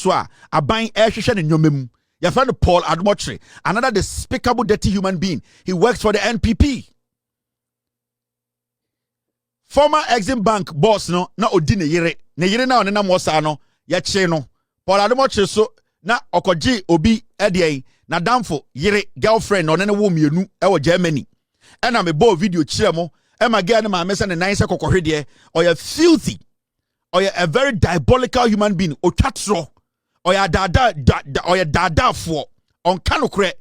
so a buying air shishan in your mem. Your friend Paul Admotri, another despicable, dirty human being. He works for the NPP. Former Exim Bank boss no na odi ne yere na onena mosa no ya che no Paul Admotri so na okoji obi edie na damfo yere girlfriend no ne wo mienu e wo Germany. E na me bo video kire mo e ma girl ne ma mesa ne nan se kokohwede or you filthy or you a very diabolical human being otwatro or you dada for on kanokre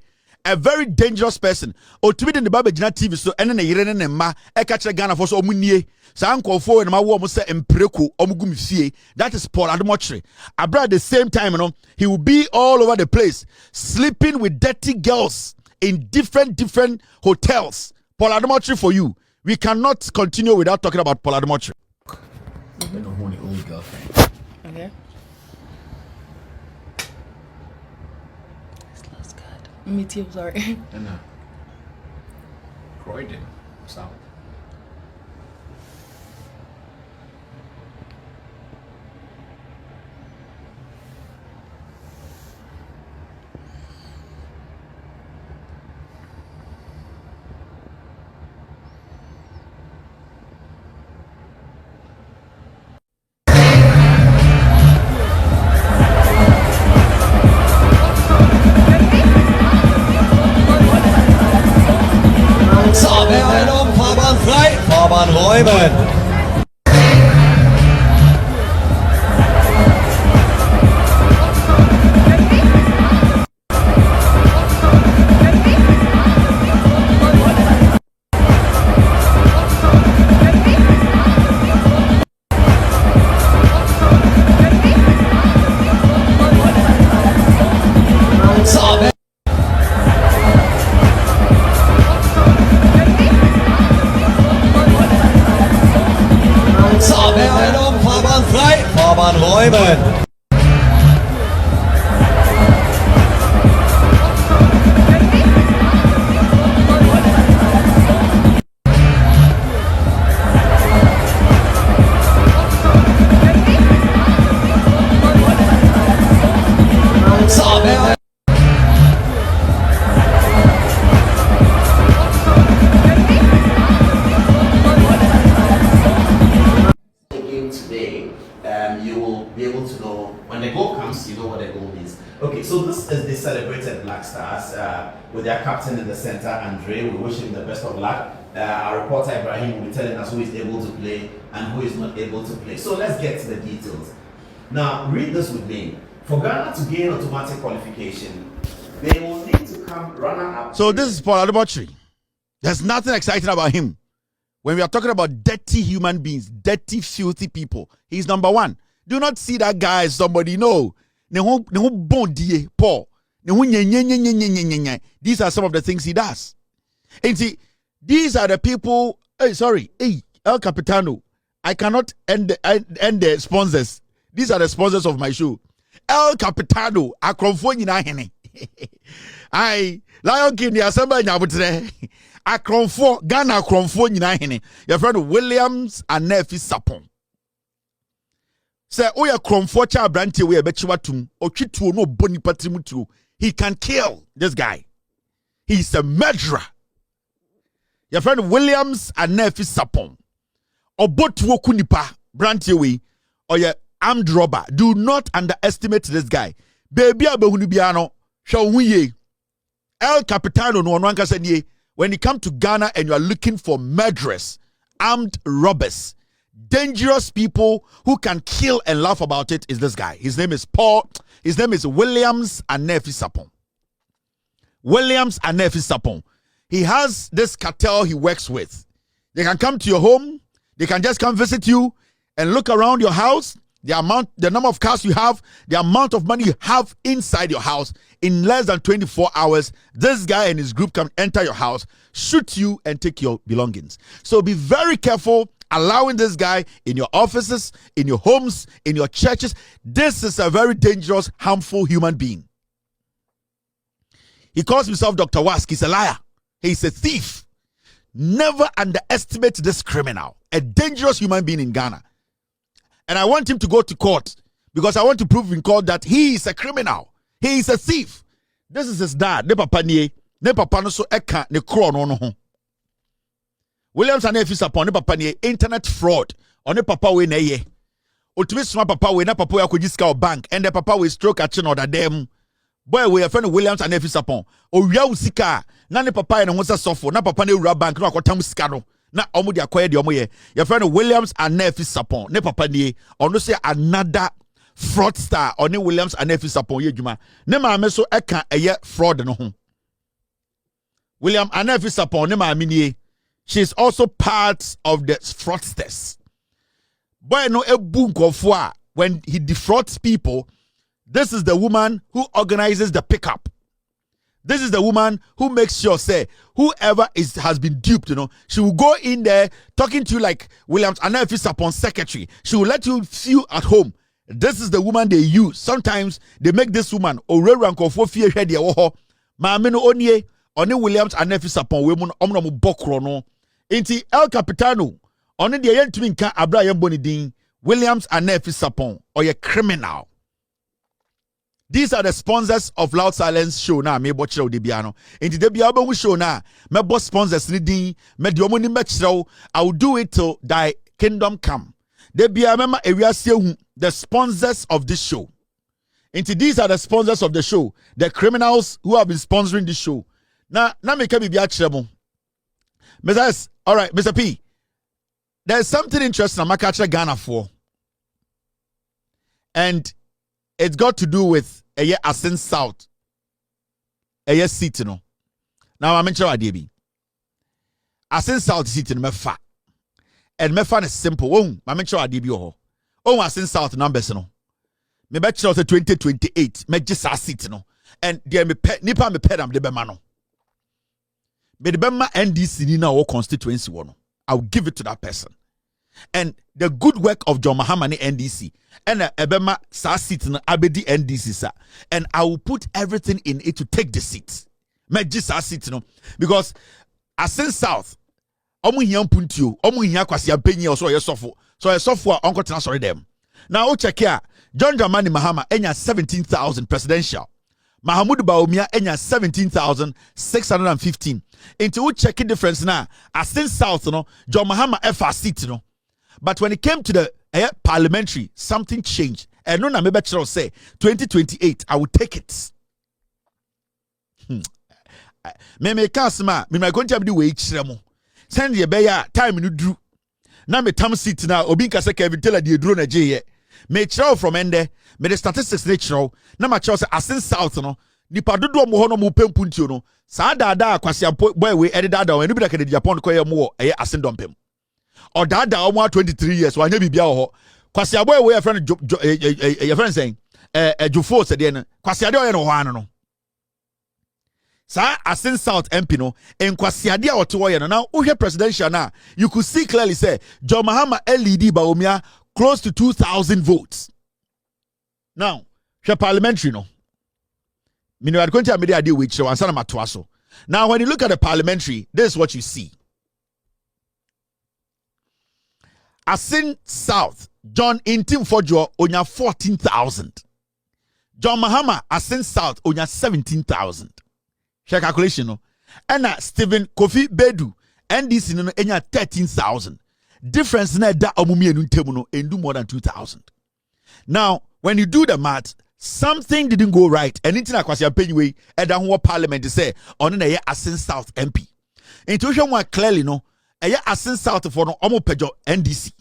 a very dangerous person o to be in the Babajina TV so ene ne yere ne ma e ka kire Ghana for so omunie sa nkofo na ma wo mo se empreko omugum fie. That is Paul Admotri. Abra at the same time, you know, he will be all over the place sleeping with dirty girls in different hotels. Paul Admotri for you. We cannot continue without talking about Paul Admotri. Old girlfriend. Okay. This looks good. Me too, sorry. And Croydon, South. Fahrbahn räumen. Fahrbahn räumen. You will be able to know when the goal comes, you know what the goal means. Okay, so this is the celebrated Black Stars with their captain in the center, Andre. We wish him the best of luck. Our reporter Ibrahim will be telling us who is able to play and who is not able to play. So let's get to the details. Now, read this with me. For Ghana to gain automatic qualification, they will need to come runner-up. So this is Paul Admotri. There's nothing exciting about him. When we are talking about dirty human beings, dirty, filthy people, he's number one. Do not see that guy as somebody, no. Paul. These are some of the things he does. And see, these are the people, El Capitano. I cannot end the sponsors. These are the sponsors of my show. El Capitano, Akronfo nyina hene. I Lion King the assembly nyabutre. Akronfo, Ghana Akronfo nyina hene. Your friend Williams and Nefi Sapon. Say, oh, ya Kromfo cha branti we bechiwatum, or chitu no boni patrimutu. He can kill this guy. He's a murderer. Your friend Williams and Nefi Sapon. Or botu kunipa branti we, or your armed robber. Do not underestimate this guy. Baby abehunubiano, shawuye. El Capitano no wanka said when you come to Ghana and you are looking for murderers, armed robbers, dangerous people who can kill and laugh about it, is this guy. His name is Paul. His name is Williams Anefi Sapon. Williams Anefi Sapon. He has this cartel he works with. They can come to your home. They can just come visit you and look around your house. The number of cars you have, the amount of money you have inside your house. In less than 24 hours, this guy and his group can enter your house, shoot you, and take your belongings. So be very careful allowing this guy in your offices, in your homes, in your churches. This is a very dangerous, harmful human being. He calls himself Dr. Wask. He's a liar. He's a thief. Never underestimate this criminal, a dangerous human being in Ghana. And I want him to go to court because I want to prove in court that he is a criminal. He is a thief. This is his dad. Ne papa nie. Ne papa no so eka ne kro no no ho. Williams and Nefi Sapon ne papa nie internet fraud. On ne papa we na ye. Otumi soma papa we na papa we akoji sika bank and the papa we stroke at chin or that them. Boy we friend Williams and Nefi Sapon. O wia usika na ne papa ne ho se sofo na papa ne wura bank na akotam sika no. Na omo de akoye de omo ye. Your friend Williams and Nefi Sapon ne papa nie ono say another fraudster or ne Williams and Nefi Sapon ye djuma. Ne maame so eka eye fraud no ho. William and Nefi Sapon ne maame nie. She is also part of the fraudsters. Boy no ebu nkofo when he defrauds people, this is the woman who organizes the pickup. This is the woman who makes sure, say, whoever has been duped, she will go in there talking to you like Williams and Nefi Sapon secretary. She will let you feel at home. This is the woman they use. Sometimes they make this woman nkofo fie hwede wo ho. Maame no onye oni Williams and Nefi Sapon we mu omno mo bokro no. Inti El Capitano oni de yentumi nka abra yemboni din Williams and Nefi Sapon or a criminal. These are the sponsors of Loud Silence show na me bochiro de biano. Inti de bia obo show na me boss sponsors ni din me de omo ni mechiro. I will do it till thy kingdom come. De bia mema ewiase hu the sponsors of this show. Inti these are the sponsors of the show. The criminals who have been sponsoring this show. Na me ke bibia chiremo. Mr. All right, Mr. P. There's something interesting I'm catching Ghana for. And it's got to do with a year Asin South. A year seat, Now I'm mentioning Adibi. Asin South seat in Mefa. And Mefa is simple. I'm mentioning Adibi. Asin South numbers, Me bet you 2028. Me just a seat, And there me pet nipa me pet am de bemano. Me de bema NDC ni na wo constituency one. I'll give it to that person. And the good work of John Mahama ni NDC and ebema sa seat na abedi NDC sa, and I will put everything in it to take the seat. Me just sa seat because Asin South omu hiya mpuntio omu hiya kwasi apenyi so yesofo onko tena sorry them. Now check here John Dramani Mahama enya 17,000 presidential. Mahamudu Bawumia enya 17,615. Into we check the difference now. Asin South John Mahama FR seat But when it came to the parliamentary, something changed. And no na me better say 2028, I will take it. Me kasma, me going to be way chiremo. Send ye beya time no dru. Na me tam seat na obi nka say Kevin Tailor de dru na je me chiro from ende me the statistics na chiro na ma chiro say Asin South nipa dodo mo ho no mo pempuntio no saa dada kwase boy we edida da enu bi da kede Japan ko ye mo Asin dompem or dada o mo 23 years wa nya bibia ho kwase boy we your friend saying Jufo said de kwase ade o ye no ho an no saa Asin South MP no en kwase ade a oto ye no now wo hwe presidential na you could see clearly say John Mahama LED Bawumia close to 2,000 votes. Now, the parliamentary no. Now, when you look at the parliamentary, this is what you see. Asin South, John Intim Fojo, onya 14,000. John Mahama, Asin South, onya 17,000. Share calculation no. And Stephen Kofi Bedu, NDC no enya 13,000. Difference na da omumi enu ntemu no endu more than 2,000. Now, when you do the math, something didn't go right. And anything akwasi apenyiwe eda ho parliament say ono na ye Asin South MP. Intuition one clearly no, ye Asin South for no omo pejo NDC.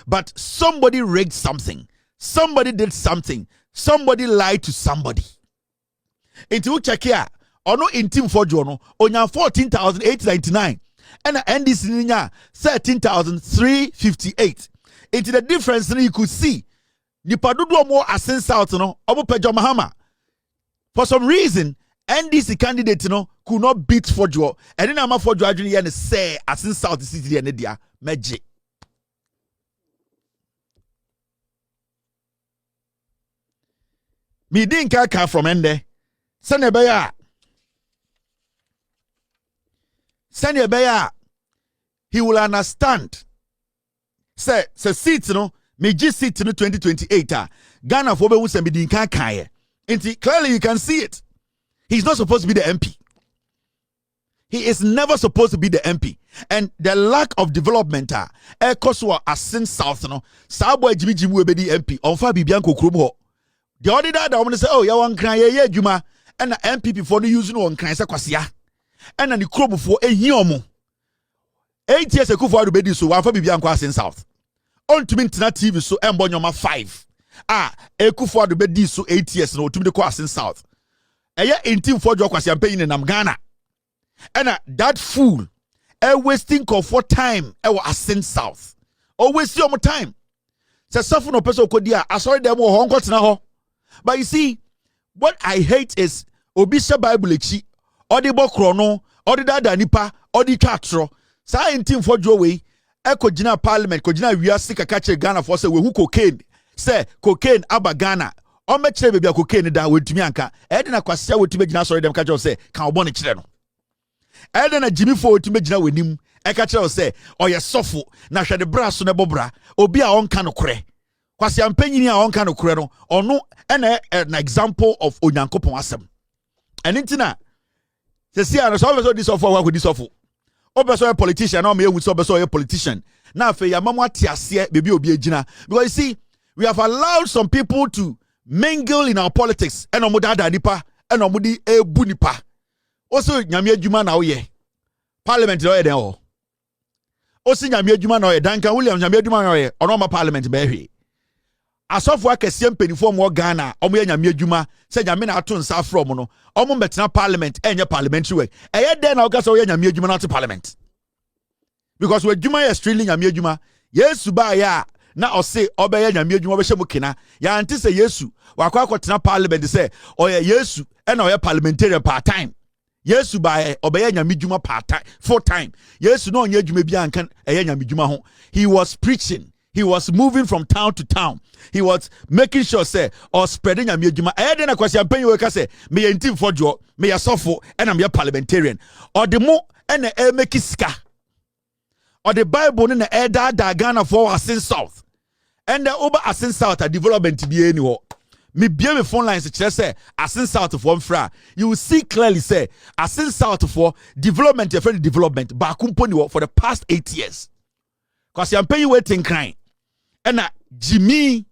But somebody rigged something. Somebody did something. Somebody lied to somebody. Into check here, ono intim for jono onya 14,899. And NDC ninya 13,358. Into the difference you could see. Nipa dodo mo Asin South no omo pejo Mahama. For some reason, NDC candidate could not beat Fojo. And then I'm Fojo adwene ye say Asin South city ne dia meje. Me din kaka from ende. Sene beya. Sene beya. He will understand. Say seat me just seat 2028 Ghana for be who send be kan kan. Clearly you can see it. He's not supposed to be the MP. He is never supposed to be the MP. And the lack of development Koswa Asin South no. Sa boy Jimmy Jimu be the MP. Onfa bibian kokrom ho. The other day I want to say, oh, ya wan kran ye adwuma and the MPP for no use no on kran se kwasia. And the krob for ehiomo. 8 years ago for be so onfa bibian kwa Asin South. On to me TV so embo nyoma 5. Ekufo ado be di so 8 years no to me the kwa Asin South. Eye 18 for jo kwasia pay in nam Ghana. And that fool wasting for time Asin South. Always see your time. Say suffer no person kodia. I saw them ho honko tena ho. But you see, what I hate is Obisha Bible echi, odi bokro no, odi dada nipa, odi twatro. Sa entim for jowe, kojina parliament, kojina wiase kakache Ghana for say we hu cocaine. Say cocaine aba Ghana. O me kire bebia cocaine da wetumi anka. E de na kwasia wetumi gina sorry dem ka jo say kan obo ne kire no. E de na Jimmy for wetumi gina wenim. E ka kire say oye sofo na hwede bra so ne bobra. Obi a onka no kore. Kwasi ampanyini a onka no kore no. Ono an example of onyankopon asem. And intina se see an so this of what this of. Obeso a politician na me ehun so obeso a politician. Na afa ya mamu atiase bebi obi agina. Because you see, we have allowed some people to mingle in our politics. And omo dada nipa, and omo di ebu nipa. Also nyame adwuma na woye. Parliament no den o. Osi nyame adwuma na woye. Danka William nyame adwuma na woye. Ono ma parliament be hwe. Asofo akese mpenifo mo Ghana, omo ye nyame adwuma, se nyame na ato nsa from no. Omo betena parliament, enye parliamentary work. Eye den na okasa wo ye nyame adwuma na to parliament. Because we adwuma ye strictly nyame adwuma. Yesu ba ya na ose obeye nyame adwuma obehye mukina. Ya anti se Yesu wakwa akotena parliament se oye Yesu e na oye parliamentarian part time. Yesu ba obeye nyame adwuma part time, full time. Yesu no onye adwuma bi ankan eye nyame adwuma ho. He was preaching. He was moving from town to town. He was making sure say or spreading a mejuma. I had a question pay you say me entim for jo, me a sofo and I'm your parliamentarian. Or the mo and the make ska. Or the Bible in the air da Ghana for Asin South. And the over Asin South a development to be anywhere. Me be me phone lines say Asin South for fra. You will see clearly say Asin South for development, your friend development, bakumponi for the past 8 years. Because I'm paying waiting crying. And Jimmy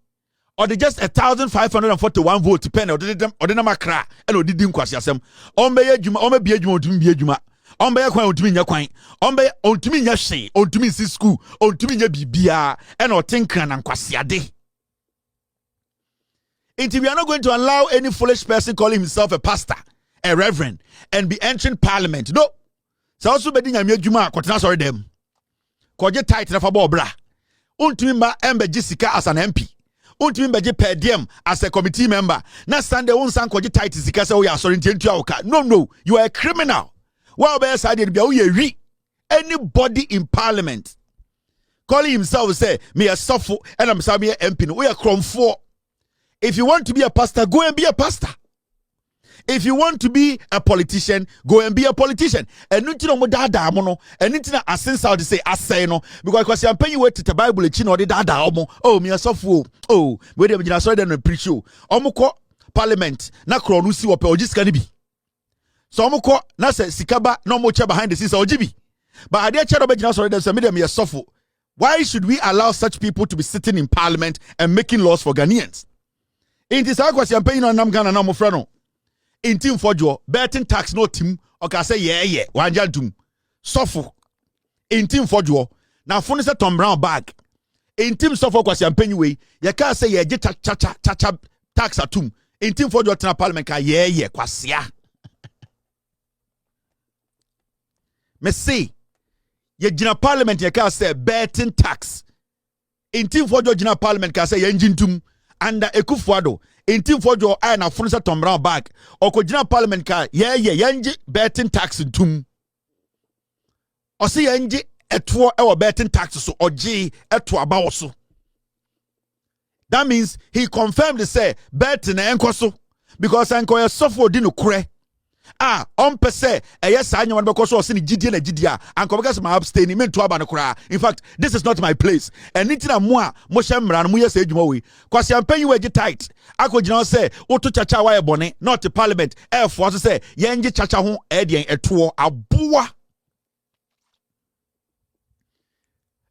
or they just 1,541 vote to pen or the number cry and or didn't question some. Ombe juma, ombe be juma to be juma. Ombe kwan to me ya kwan. Ombe on to me ya she, on to me si school, on to me ya bibia, and or think and kwasiade. Until we are not going to allow any foolish person calling himself a pastor, a reverend, and be entering parliament. No. So also be ding ya juma, kwatna sorry them. Koje tight na fa bra. Untumi mba embe jisika as an MP. Untumi mba je per diem as a committee member. Na Sunday unsan koje tight sika say we are sorry ntia oka. No, you are a criminal. Wa be side dey bia we wi. Anybody in parliament calling himself say me a suffer and I'm say me a MP no we are cromfo. If you want to be a pastor, go and be a pastor. If you want to be a politician, go and be a politician. And nothing no dada mono. And nothing a sense how to say asay no. Because I'm paying you to the Bible chino de dada omo. Oh me a sofu. Oh we dey na so dey preach you. Omo ko parliament na kronu si wo pe ojiska ni bi. So omo ko na se sikaba no mo cha behind the scenes ojibi. But ade cha do be jina so dey say me a sofu. Why should we allow such people to be sitting in parliament and making laws for Ghanaians? In this question I'm paying on nam Ghana na mo fra no. In team for your betting tax no team okay say yeah wanjantum suffer in team for your now phone is a Tom Brown bag in team suffer kwasi ampenyi we you can say yeah cha tax atum in team for your parliament ka yeah kwasia me say ye gina parliament you can say betting tax in team for your gina parliament ka say yenjintum under Ekufuado in team for your eye na phone is a Tom Brown bag or kojina parliament ka yenji betting tax ntum or see yenji etwo our betting tax so oji etwo abawo so. That means he confirmed to say betting enko so because enko ya suffer di no kure Pese, yes, I know because I was in Gideon and Gidia, and because my abstaining meant to Abanakura. In fact, this is not my place. And it's a moi, Moshem Ran, Muya said, Mowi, because I'm paying you a tight. I could not say, Oto Chacha Wire Bonnet, not the parliament, Air Force say, Yanji Chacha Hon, Edian, a tour, a boa.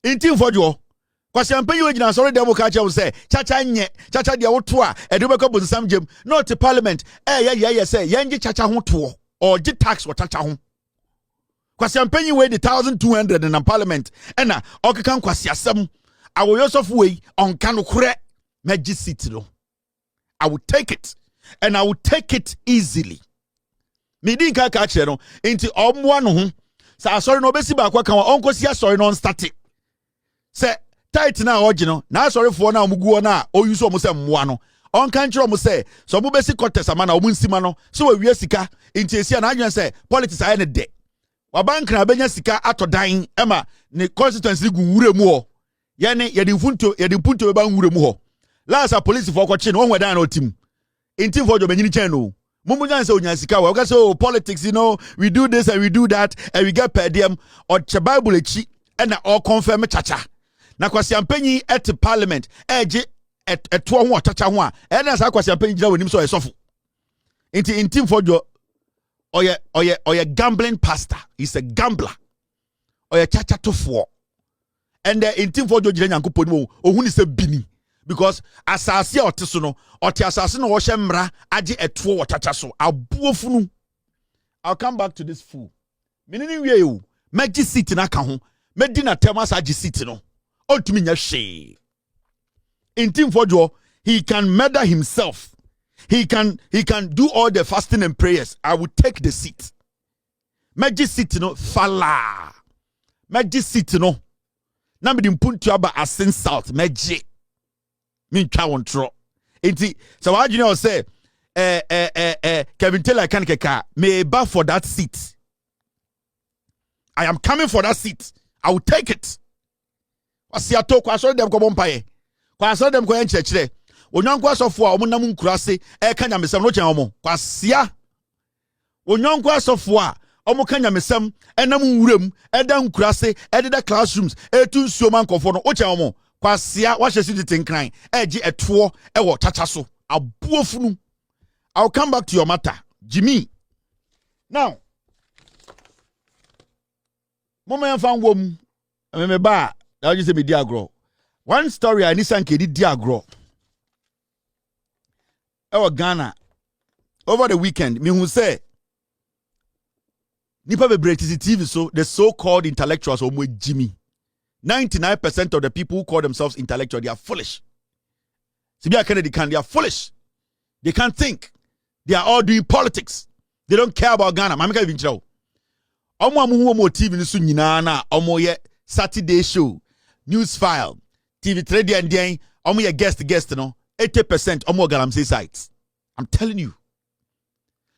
In team for you. Because I'm paying you sorry, Democrat will say, Chacha nye, Chacha dia otua, a Dubako Sam Jim, not the parliament, say, Yanji Chacha Hon tour, or Jit tax or Chacha Hon. Because I'm paying you the 1,200 in a parliament, and Okakan Kwasiasam, I will also way on Kanukure, Majicity. I will take it, and I will take it easily. Me didn't catch it into one. So sorry, no besi back, Uncle Sia sorry, non static. Say, tight now, original. Now sorry for now, Muguana, or you saw Musam on country, almost say, so Mubesi Cortes, a man, or Winsimano, so we are sika, into Sia, and I say, politics are any day. Wabanka, Benya Sika, ato dying, Emma, ne constituency gure more. Yane, Yadipunto about Uremo. Last a police for watching one way down or team. In team for your Benini channel. Mumujan so Yansika, okay, so politics, we do this and we do that, and we get per diem, or Chababulechi, and all confirm chacha. Na kwasi ampenyi at parliament eje eto ho chacha ho a e na sa kwasi ampenyi gira wonim so esofo in team for your oye gambling pastor. He's a gambler oye chacha to for and in team for your gira nyankoponi mo ohuni se bini because asase a ote so no ote asase no wo hye mra age eto wo chacha so abuofunu. I'll come back to this fool menini wie o magi city na ka ho medina temas age city no. In team for Joe, he can murder himself. He can do all the fasting and prayers. I will take the seat. Magic seat no fala. Magic seat no. Na me dim puntu aba asin salt magic. Me twa won tro. Enti so what you know say Kevin Tailor can keka me ba for that seat. I am coming for that seat. I will take it. Asiato kwa so dem ko bompaye kwa so dem ko en chechire onyanko asofo a omunam nkurase e kanya mesem no chen omo kwa sia onyanko asofo a omo kanya mesem enam nwuram eda nkurase ededa classrooms etu nsuo mankofo no o chen omo kwa sia wa hye sidi tenkran eje eto e wo chacha so abuofunu. I'll come back to your matter, Jimmy. Now mama fan wom me ba I just say me diagro. One story I need some kid diagro. Our Ghana over the weekend. Me who say nipa be break TV so the so-called intellectuals or Jimmy. 99% of the people who call themselves intellectual they are foolish. Sibia Kennedy they are foolish. They can't think. They are all doing politics. They don't care about Ghana. Mama can even tell. Omo amu TV ni so nyina na omo ye Saturday show. News file, TV3 and then your guest, no 80% Galamsey sites. I'm telling you.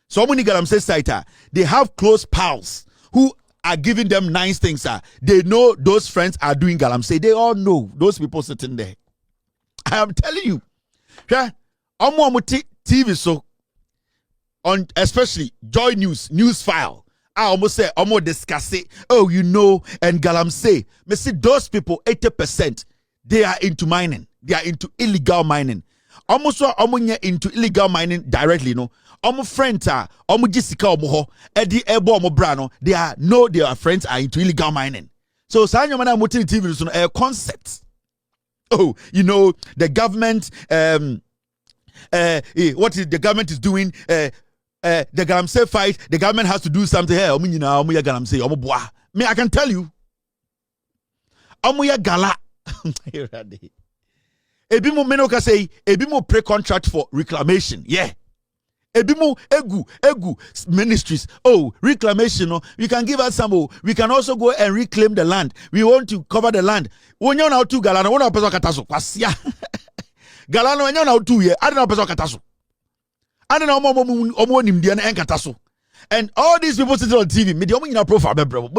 So many Galamsey sites, they have close pals who are giving them nice things. They know those friends are doing Galamsey. They all know those people sitting there. I am telling you. Yeah, TV so on especially Joy News file. I almost say, almost discuss it. Oh, and Galamsey. Me see those people, 80%, they are into mining. They are into illegal mining. Almost into illegal mining directly, no. Friends are, Jessica Omoho, Eddie Ebo Brano. Their friends are into illegal mining. So, Sanya Mana Mutin TV is a concept. Oh, the government, what is the government is doing, the Galamsey fight, the government has to do something here. Me, I can tell you. Omuya Gala. Ebimo Menoka say, Ebimo pre-contract for reclamation. Yeah. Ebimo egu ministries. Oh, reclamation. No, you can give us some. We can also go and reclaim the land. We want to cover the land. When you're now two Galano, one person kataso. Kwasia. Galano, when you're now two year, I don't know person kataso. I don't know. And all these people sitting on TV, me the profile, bro.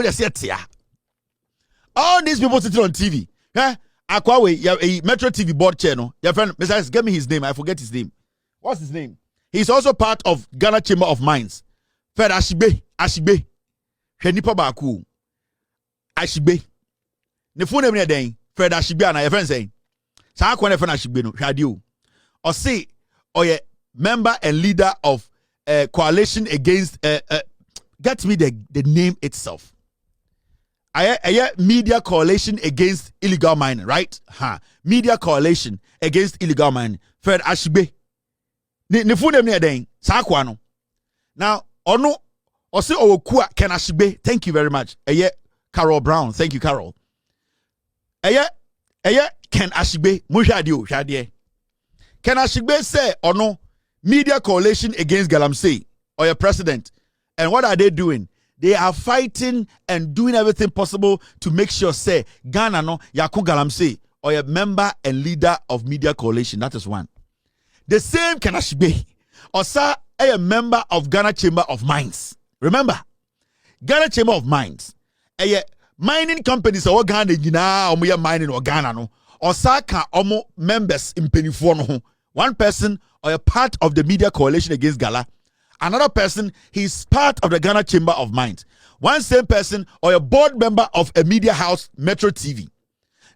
All these people sitting on TV, Akwawe, a Metro TV board channel. Your friend, besides, give me his name. I forget his name. What's his name? He's also part of Ghana Chamber of Mines. Fred Ashigbe hwe nipa baako Ashigbe ne phone name den Fred Ashigbe na your friend say sa akọ na Fred Ashigbe no hwade o or say oye member and leader of coalition against get me the name itself. Media coalition against illegal mining, right? Media coalition against illegal mining. Fred Ashigbe ne phone name ne den sa akọ no. Now ono or say Owokua Ken Ashigbe, thank you very much. Carol Brown, thank you, Carol. Ken Ashigbe, Mushadi, Shadie. Ken Ashigbe say, or no, media coalition against Galamsey, or your president. And what are they doing? They are fighting and doing everything possible to make sure, say, Ghana no, Yaku Galamsey, or your member and leader of media coalition. That is one. The same Ken Ashigbe, or sir, a member of Ghana Chamber of Mines. Remember, Ghana Chamber of Mines. Mining companies or Ghana or mining or Ghana no. Or Saka omo members in Penifo. One person or a part of the media coalition against Gala. Another person, he's part of the Ghana Chamber of Mines. One same person or a board member of a media house, Metro TV.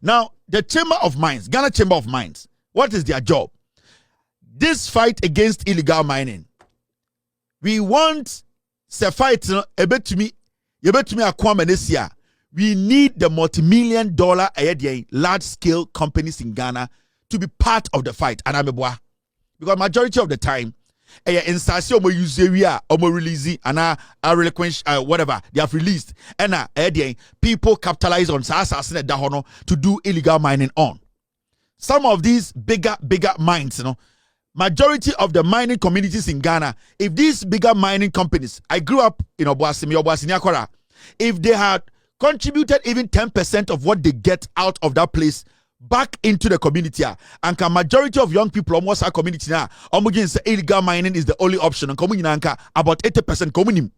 Now, the Chamber of Mines, Ghana Chamber of Mines, what is their job? This fight against illegal mining. We want the fight a bit to me akwama this year. We need the multi-million-dollar large-scale companies in Ghana to be part of the fight. And because majority of the time, instance omo use area omo release and relinquish whatever they have released. And people capitalize on to do illegal mining on. Some of these bigger mines, majority of the mining communities in Ghana, if these bigger mining companies, I grew up in Obuasi, if they had contributed even 10% of what they get out of that place back into the community, and the majority of young people almost our community now, illegal mining is the only option, and about 80% communism.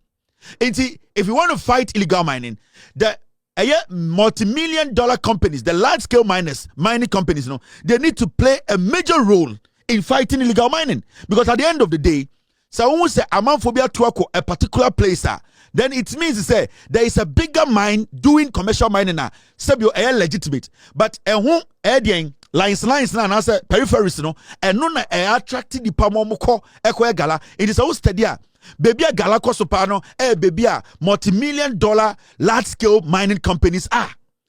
If you want to fight illegal mining, the multi-million-dollar companies, the large-scale mining companies, they need to play a major role in fighting illegal mining, because at the end of the day, so when we say amanphobia to a particular place, then it means say there is a bigger mine doing commercial mining now. Sebio legitimate, but lines na say peripheries and no na attracting the pamomoko gala. It is all steady. Baby a gala kosopano baby a multi-million-dollar large scale mining companies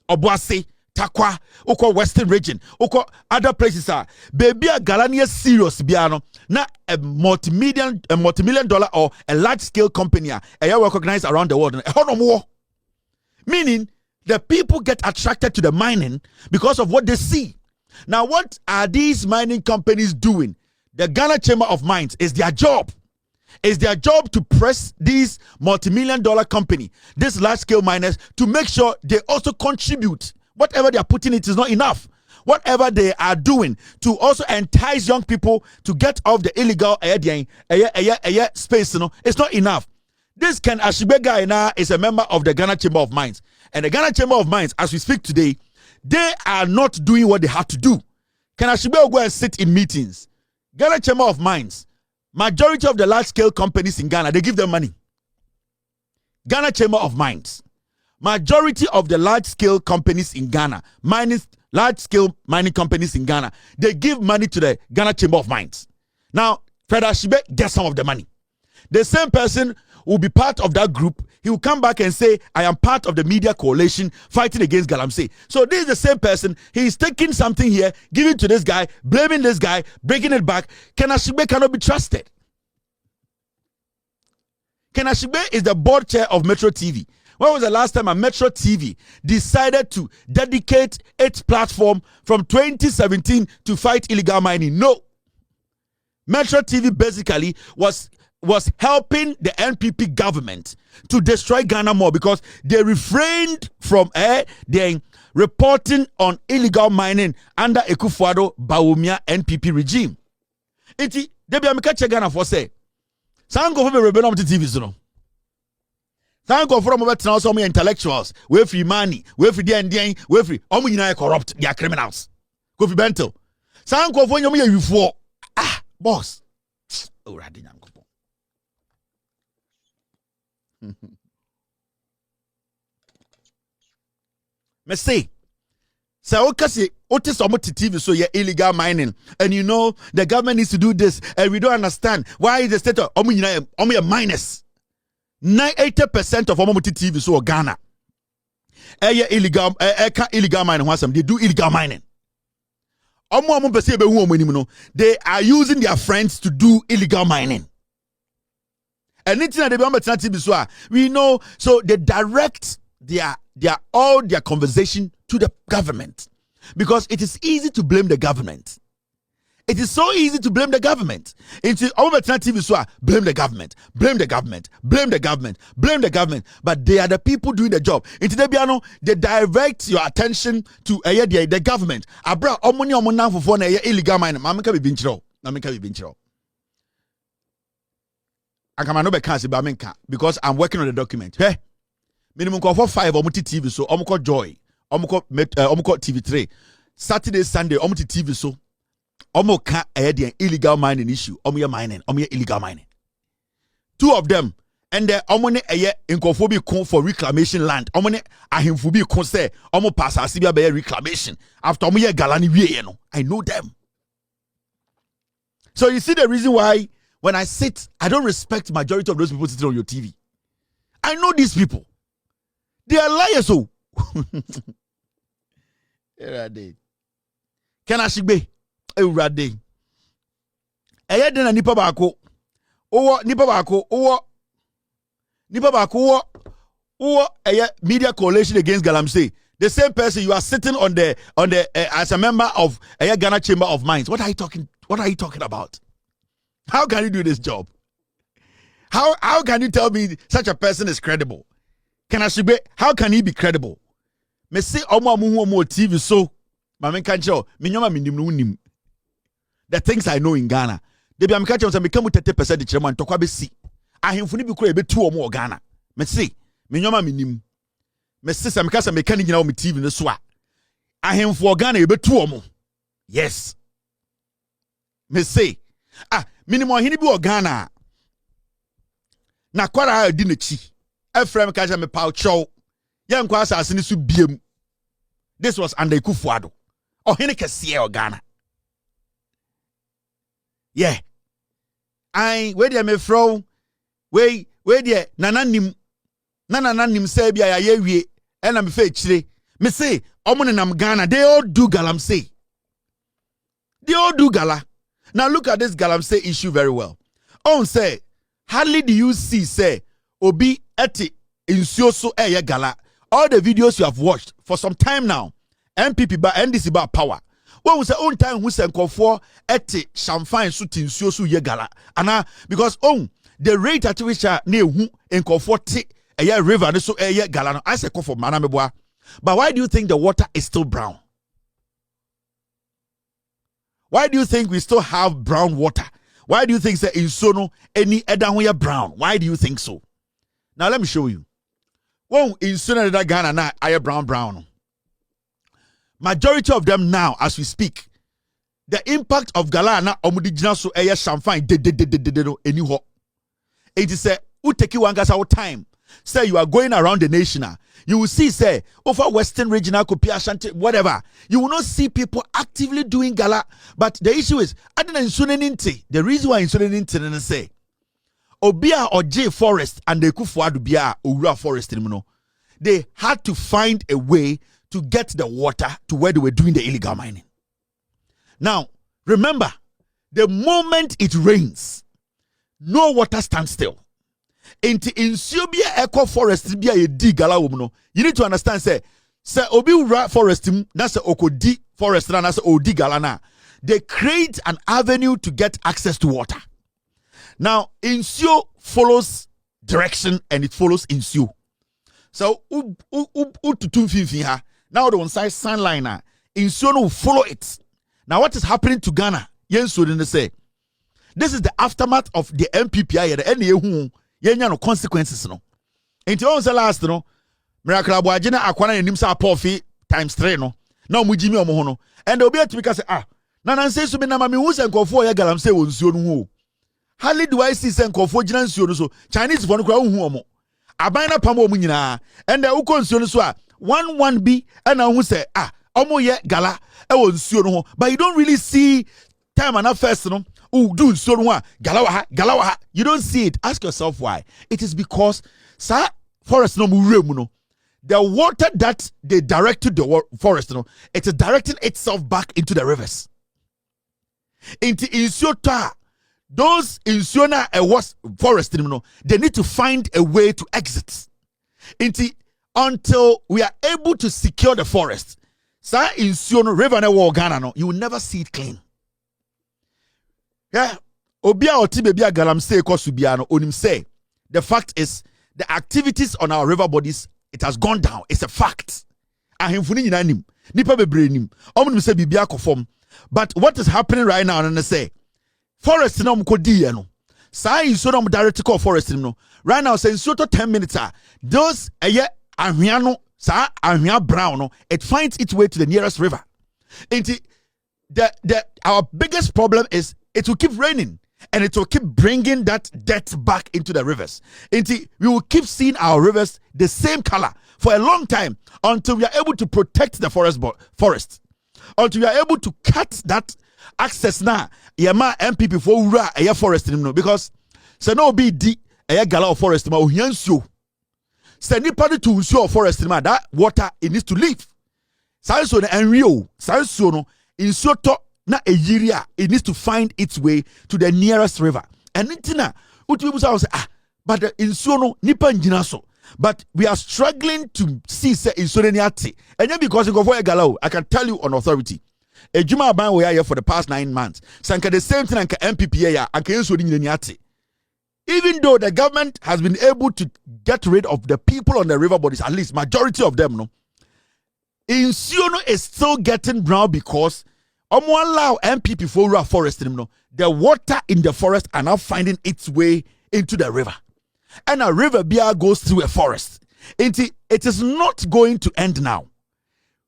Obuasi, Takwa, Oko Western region, Oko other places baby a galania serious biano na a multi-million-dollar or a large scale company recognized around the world. Meaning the people get attracted to the mining because of what they see. Now, what are these mining companies doing? The Ghana Chamber of Mines is their job. It's their job to press these multi-million-dollar company, these large-scale miners, to make sure they also contribute. Whatever they are putting, it is not enough. Whatever they are doing to also entice young people to get off the illegal space, it's not enough. This Ken Ashigbe guy now is a member of the Ghana Chamber of Mines. And the Ghana Chamber of Mines, as we speak today, they are not doing what they have to do. Ken Ashigbe will go and sit in meetings. Ghana Chamber of Mines, majority of the large-scale companies in Ghana, they give them money. Ghana Chamber of Mines, majority of the large-scale companies in Ghana, large-scale mining companies in Ghana, they give money to the Ghana Chamber of Mines. Now, Fred Ashigbe gets some of the money. The same person will be part of that group. He will come back and say, I am part of the media coalition fighting against Galamsey. So this is the same person. He is taking something here, giving to this guy, blaming this guy, breaking it back. Ken Ashigbe cannot be trusted. Ken Ashigbe is the board chair of Metro TV. When was the last time a Metro TV decided to dedicate its platform from 2017 to fight illegal mining? No. Metro TV basically was helping the NPP government to destroy Ghana more, because they refrained from their reporting on illegal mining under Ekufuado Bawumia NPP regime. Iti debi amika che Ghana for say sango for rebel on TV no. Sango for mo betra so mo intellectuals, we free money, we free den, we free omo nyina corrupt, they are criminals. Kofi Bento. Sango for nyom ye yufo. Boss. Owrade nyanko. Me say, so okasi otis omo TV so yeah illegal mining, and you know the government needs to do this, and we don't understand why is the state of omo minus 80% of omo TV so Ghana. Illegal illegal mining. They do illegal mining. They are using their friends to do illegal mining. And we know, so they direct all their conversation to the government, because it is easy to blame the government. It is so easy to blame the government. Into TV, blame the government, blame the government, blame the government, blame the government. But they are the people doing the job. Into the piano, they direct your attention to the government. Abra omoni for illegal mining. Mamika be binchro. Mamika be binchro. I can be cancelled by Menka because I'm working on the document. Hey, minimum call for 5 omuti TV so omuko joy, omuko TV3, Saturday, Sunday omuti TV so. Omo ka the illegal mining issue. Omo mining. Omo illegal mining. 2 of them, and the omone inkofo kon for reclamation land. Omone ahimfo bi kon say omo pass asibia be reclamation. After omo galani wie no. I know them. So you see the reason why when I sit, I don't respect majority of those people sitting on your TV. I know these people. They are liars. So here are they. Can I be? Ewurade den nipa baako media coalition against Galamsey. The same person you are sitting on the as a member of Ghana Chamber of Mines. What are you talking about? How can you do this job? How can you tell me such a person is credible? How can he be credible? Me say omo TV so mama kancho minyoma minim. The things I know in Ghana. They be am catch us become 30% the chairman to kwa be see. Ahemfo ni bi kura be 2 omo Ghana. Me see, me nyoma minim. Me see some kasa me kan nyina o me TV ne so a. Ahemfo Ghana e be 2 omo. Yes. Me see. Minimum hini bi o Ghana. Na kwara di na chi. Efrem kaja me paw chow. Yan kwa asase ni so biem. This was under Kufuado. Oh hini kese o Ghana. Yeah. Where they me from? Where they nananim say bia ya wie and I'm fe chire. Me say omo nam Ghana, they all do Galamsey. They all do gala. Now look at this Galamsey issue very well. On say hardly do you see say obi eti insuoso gala. All the videos you have watched for some time now, NPP ba NDC ba power. When we say on time who say for eti champagne so tinsuoso ye gala. Because the rate at which ne hu enkofo te river so gala no I say for manameboa. But why do you think the water is still brown? Why do you think we still have brown water? Why do you think say in sono any edahoya brown? Why do you think so? Now let me show you. When in sono that Ghana na aye brown. Majority of them now, as we speak, the impact of Galana omudigina so eye champagne anyho. It is a uteki wangasa time. Say you are going around the nation, you will see say over Western regional Kopi Ashanti, whatever. You will not see people actively doing gala. But the issue is the reason why insulinity say Obia or J Forest and the Kufuadu Bia Ura Forest, they had to find a way to get the water to where they were doing the illegal mining. Now, remember, the moment it rains, no water stands still. In Subia Eco Forest, you need to understand, say Obi Ura Forest, that's Okodi Forest, that's Odi Galana. They create an avenue to get access to water. Now, Insio follows direction and it follows Insio. So, now the one side sunliner, Insio will follow it. Now, what is happening to Ghana? Yensu didn't say. This is the aftermath of the NPP, the NEA, no consequences. No. Into on the last, no, Miracle Abwajina Aquana and Nimsa Porfi times 3, no. Now, Mujimi Omono. And they'll be at because, Nanan says to me, Namami, who's and Kofo Galamsey was soon. Hardly do I see Sen Kofo Jinan so Chinese for no crowd. abana pamo mu nyina and the uko nsuo no so a 1 and I who say omo ye gala e wo nsuo no ho, but you don't really see time and first no do nsuo no gala wa ha. You don't see it. Ask yourself why. It is because sa forest no mu mu no, the water that they direct to the forest no, it is directing itself back into the rivers. Into nsuo ta those nsuo na was forest no, they need to find a way to exit. Until we are able to secure the forest, sa nsuo no river na wo Ghana no, you will never see it clean. Yeah, obia oti bebi a Galamsey kosubia no onim say the fact is the activities on our river bodies, it has gone down. It's a fact. Ahemfuni nyina nim, nipa bebre nim. Omo say bibia kofom. But what is happening right now and say forest no mkodi no. Sa nsuo no direct call forest no. Right now say nsuo to 10 minutes those ahwia no sa ahwia brown no, it finds its way to the nearest river. Our biggest problem is it will keep raining and it will keep bringing that dirt back into the rivers. We will keep seeing our rivers the same color for a long time until we are able to protect the forest. Until we are able to cut that access now. Yama NPP for ura a forest because se no be di a gala forest ma ohiansuo. Se nipa to nsuo forest ma that water it needs to leave. Sanso na enrio, sanso no nsuo to na eyiria, it needs to find its way to the nearest river. And intina utu say but the nsuo no nipa njina so. But we are struggling to see say nsuo ni ate. And then because you go for a gala, I can tell you on authority. Ejuma ban we are here for the past 9 months. Sanka the same thing anka NPP ya anka nsuo ni ate. Even though the government has been able to get rid of the people on the river bodies, at least majority of them, no, nsuo no is still getting brown because allow NPP for forest, no, the water in the forest are now finding its way into the river. And a river beer goes through a forest. It is not going to end now.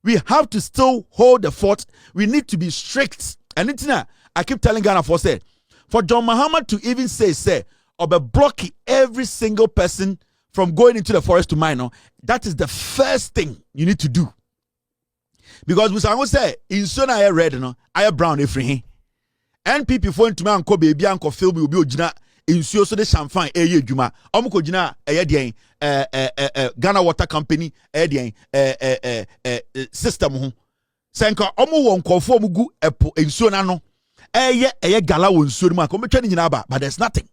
We have to still hold the fort. We need to be strict. And I keep telling Ghana for John Muhammad to even say, or be blocking every single person from going into the forest to mine, that is the first thing you need to do. Because we say, in soon I red, I brown if free. NPP for into man ko baby and ko film will be ojina in so the champagne juma. Omuko jina Ghana Water Company system ho. Senka omu won konfo mugu epo ensuo na no. Gala won nsuo mu akometwa ni nyina ba, but there's nothing.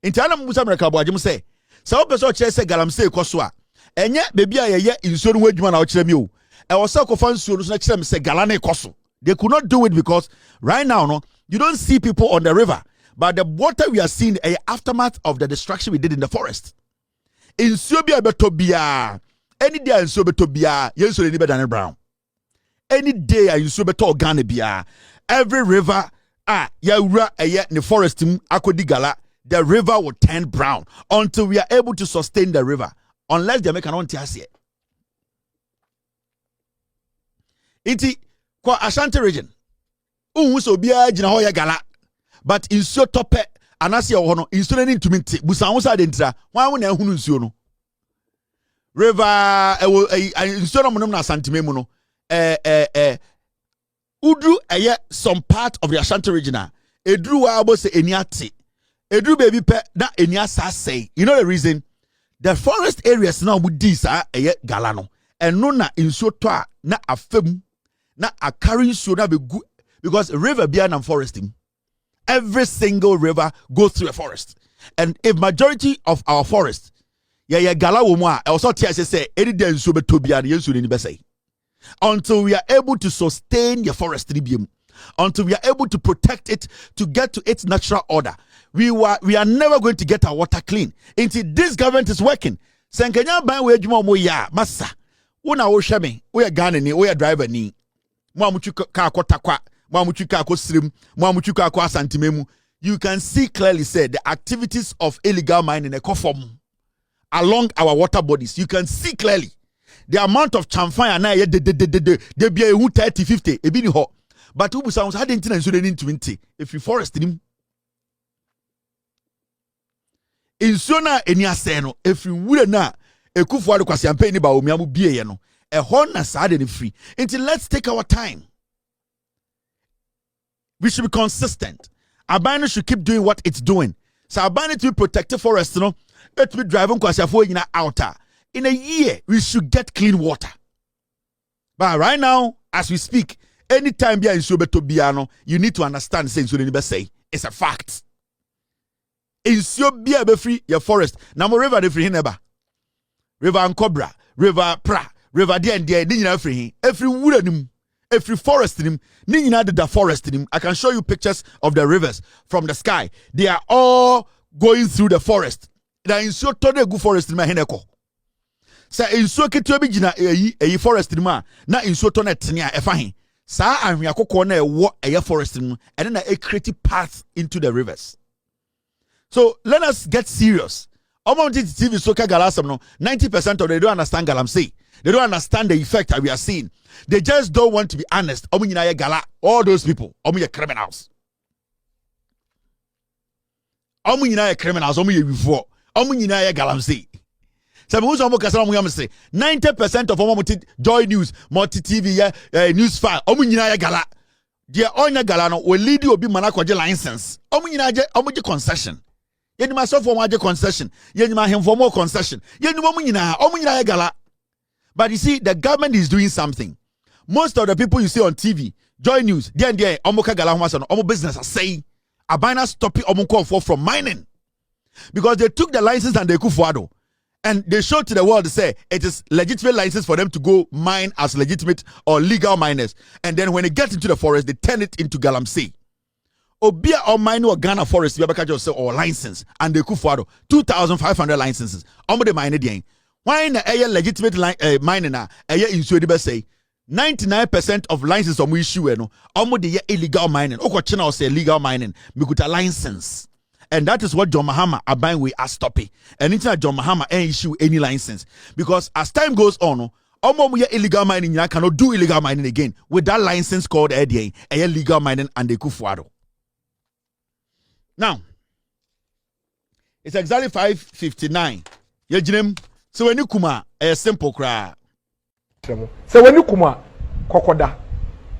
Intana musa America bo agem say. Sa wo pese o kire say Galamsey koso a. Enye baby a nsuo no wadwuma na o kire mi o. E wo say kofa nsuo no so na kire me say gala na koso. They could not do it because right now, no, you don't see people on the river, but the water we are seeing a aftermath of the destruction we did in the forest. In Subia Betobia, any day in Subetobia, yes, any better than brown. Any day in Subeto Ganabia, every river, Yaura, the forest, Akodigala, the river will turn brown until we are able to sustain the river, unless they make an on-tias. Iti kwa Ashanti region. So biya jina hoya gala. But in so tope anasi ohono inso nani ntuminti. Busa unsa dentra. Wa wona ehunu nsuo no. River inso no monum na Asante mu no. Udru some part of the Ashanti region. Edru wa abo se eniate. Edru baby pe na eniasa say. You know the reason? The forest areas now with this gala no. And no na inso to na afem. Na a carrying should be good because river beyond and foresting. Every single river goes through a forest. And if majority of our forest, gala womwa, also say any day so be tobian yensu until we are able to sustain the forest tribium, until we are able to protect it to get to its natural order. We are never going to get our water clean until this government is working. Senkenya ban we adwuma mo ya massa. Una wo hwe me, we Ghana ni, we driver ni. You can see clearly said the activities of illegal mining along our water bodies. You can see clearly the amount of chamfan and they be a 30, 50, a bit hot. But who sounds had into 20 if you forest him. Insuo na eni asɛ no efiri wure na ekufu ade kwase ampa ni ba omiamu bieye no. Ehon na saa de ne free. Until let's take our time. We should be consistent. Abano should keep doing what it's doing. So Abano to be protected forest, no, it to be driving kwasiafo in outer. In a year, we should get clean water. But right now, as we speak, anytime you are in Sobeto you need to understand say it's a fact. In Sobia be free your forest. Now river de free neba. River Ankobra, River Pra, River Dia free. Every wood every forest in him, the forest in him. I can show you pictures of the rivers from the sky. They are all going through the forest. They are in so total good forest in my heneko. Sa in so ketuabi jina a forest in ma na in so tonet nia efahin. Sa anhwe akoko na ewo a forest in and then a creative path into the rivers. So let us get serious. Among TV soka galasam no 90% of they don't understand Galamsey. They don't understand the effect that we are seeing. They just don't want to be honest. All those people, criminals. Criminals, before. Galamsey. 90% of Joy News, Multi TV, News File, Gala. Dear Onya Galano will lead you to be Manakwaje license. Concession. Yen myself for my concession. Yen my him for more concession. Yen Gala. But you see, the government is doing something. Most of the people you see on TV, Joy News, Omoka Galahumasan, Omo business are saying, Abina stopping Omoko from mining. Because they took the license and they kufuado. And they showed to the world to say it is legitimate license for them to go mine as legitimate or legal miners. And then when they get into the forest, they turn it into Galamsey. Obia or mine or Ghana forest, or license, and they kufuado 2,500 licenses. Omo de mine again. Why in a legitimate mining na in Sweden say 99% of licenses on issue no almost the illegal mining. China say legal mining. We got a license. And that is what John Mahama are buying we are stopping. And it's not John Mahama issue any license. Because as time goes on, almost illegal mining you cannot do illegal mining again with that license called ADA, legal mining and the kufuado. Now it's exactly 5:59. Yejinem. So when you kuma a simple cry. So when you kuma kokoda.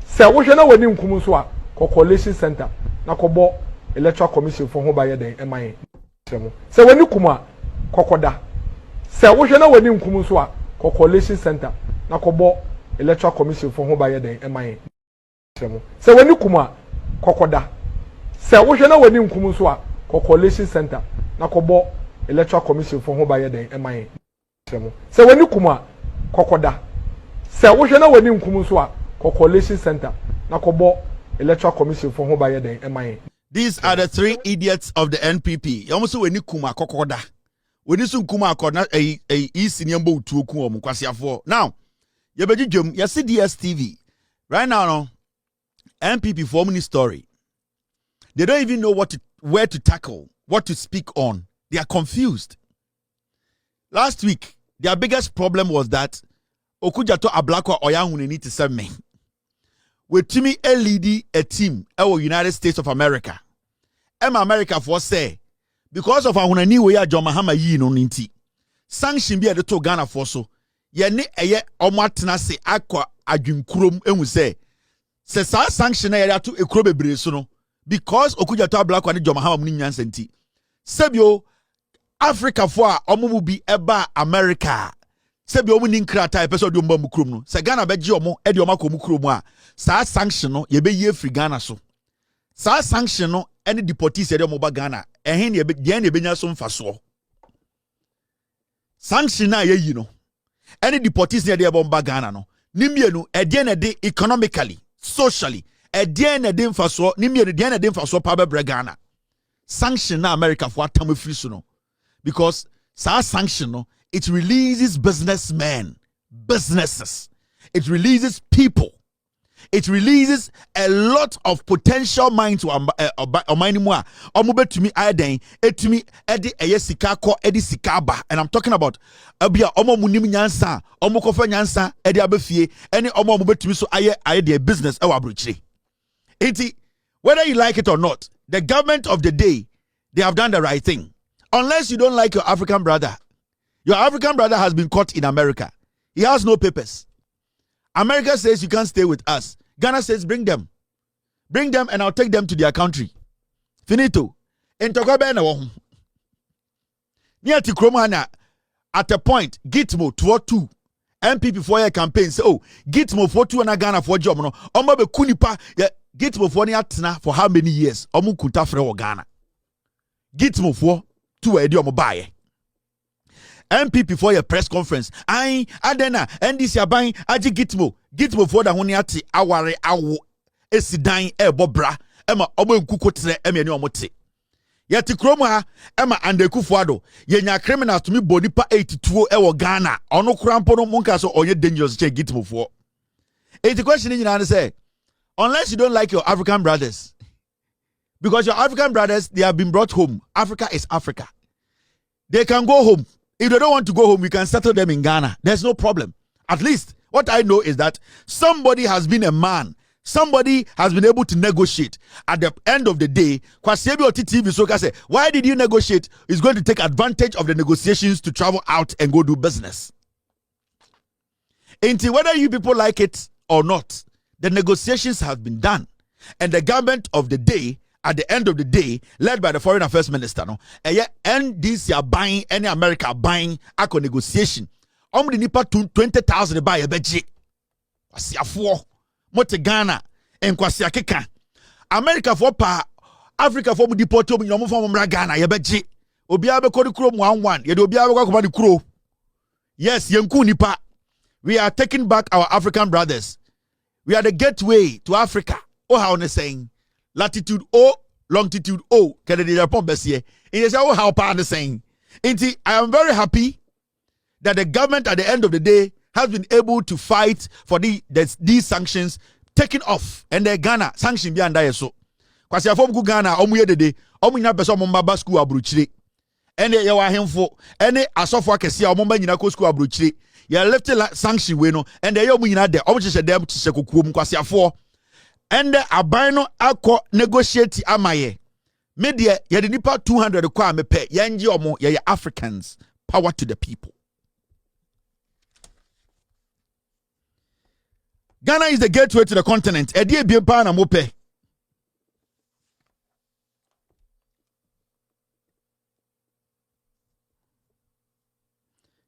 So what you know when you kuma so coalition center na kobo electoral commission for home by the MIA. So when you kuma kokoda. So what you know when you kuma so coalition center na kobo electoral commission for home by the MIA. So when you kuma kokoda. So what you know when you kuma so coalition center na kobo electoral commission for home by the MIA. So when you kuma kokoda. So what you know when you come so coalition center na kobo electoral commission for home by the MIA. These are the three idiots of the NPP. Also when you kuma kokoda. When you soon kuma kokoda a east nyambo to ku kwasiafo. Now, you beji jum you see DSTV. Right now no NPP forming story. They don't even know where to tackle, what to speak on. They are confused. Last week, their biggest problem was that Okujato Ablakwa Oyahune need to send me. With Timmy leading a team in United States of America. America for say because of our new way John Mahama yi no ninti. Sanction be to Ghana for so. Ye ne eye omatena se akwa adwinkurom enu say sa sanction na ye to ekuro bebre so no because Okujato Ablakwa ne John Mahama mu nyansa nti. Sebio Africa for omumu bi eba America. Sebi omu ni nkrata episode omba mu krom no. Se Ghana beji omo e de omo akọ mu krom a sa sanction no ye be ye free Ghana so. Sa sanction no any deportees ye de omo ba Ghana. Ehin ne be de na benya so mfaso. Sanction na ye yi no. Any deportees ye de omo ba Ghana no. Nimienu e de na de economically, socially, e de na de mfaso, nimienu de na de mfaso pa be bre Ghana. Sanction na America for atam free so no. Because sa sanction no it releases businessmen, businesses. It releases people. It releases a lot of potential minds to omanimwa. Omube to me aden, to me edi sika ko edi sikaba. And I'm talking about abia omo munim nyansa, omo kofa nyansa edi abefie, any omo mube to me so aye their business ewa abrochire. Enti whether you like it or not, the government of the day, they have done the right thing. Unless you don't like your African brother. Your African brother has been caught in America. He has no papers. America says you can't stay with us. Ghana says bring them. Bring them and I'll take them to their country. Finito. Intokwabe na wo. Near to Kromana, at a point, Gitmo 202. NPP for your campaign say, oh, Gitmo for 2 and Ghana for job. No, Omabe Kunipa, Gitmo for Niatna for how many years? Omu Kuntafre or Ghana. Gitmo for 2 Ediomo Baye. NPP for your press conference. Adena, NDC Abain, Aji Gitmo for the Honiati, Aware, Awo, Esidain, Bobra, Emma, Omo Kukotre, Emmy Omote. Yeti kroma ema andeku fuado yenya criminal to me body pa 82 ewo Ghana ono krampo no monka so onye dangerous che Gitmo for. The question is say, unless you don't like your African brothers, because your African brothers, they have been brought home. Africa is Africa. They can go home. If they don't want to go home, we can settle them in Ghana. There's no problem. At least what I know is that somebody has been a man. Somebody has been able to negotiate. At the end of the day, Kwasiebi TV Soka say, why did you negotiate? He's going to take advantage of the negotiations to travel out and go do business. Until whether you people like it or not, the negotiations have been done. And the government of the day, at the end of the day, led by the Foreign Affairs Minister, no, and this are buying, any America buying a negotiation. Omri nipa 20,000 buy a beji. Kwasiafo. Mote Ghana en kwasi akeka America for pa Africa for mu deport obi nyomo for mu Ghana ye beje obi a be kodi kuro mu 11 ye de obi a be kwa di kuro. Yes, yenku nipa. We are taking back our African brothers. We are the gateway to Africa. Oh, how on saying latitude O, longitude O. Kennedy Japan besie. In say oh how pa on saying. Inti, I am very happy that the government at the end of the day has been able to fight for these sanctions taken off, and the Ghana sanction be under so. Kwasi afom ku Ghana omu ye dede omu nyina pese omu mbaba school abrochire ene ye wa hemfo ene asofo akese omu mba nyina ko school abrochire ye left sanction we no and ye omu nyina de omu chese dem chese kokuom kwasi afo and aban no akọ negotiate amaye media ye de nipa 200 kwa mepe ye ngi omu ye Africans. Power to the people. Ghana is the gateway to the continent. Edi ebien na mope.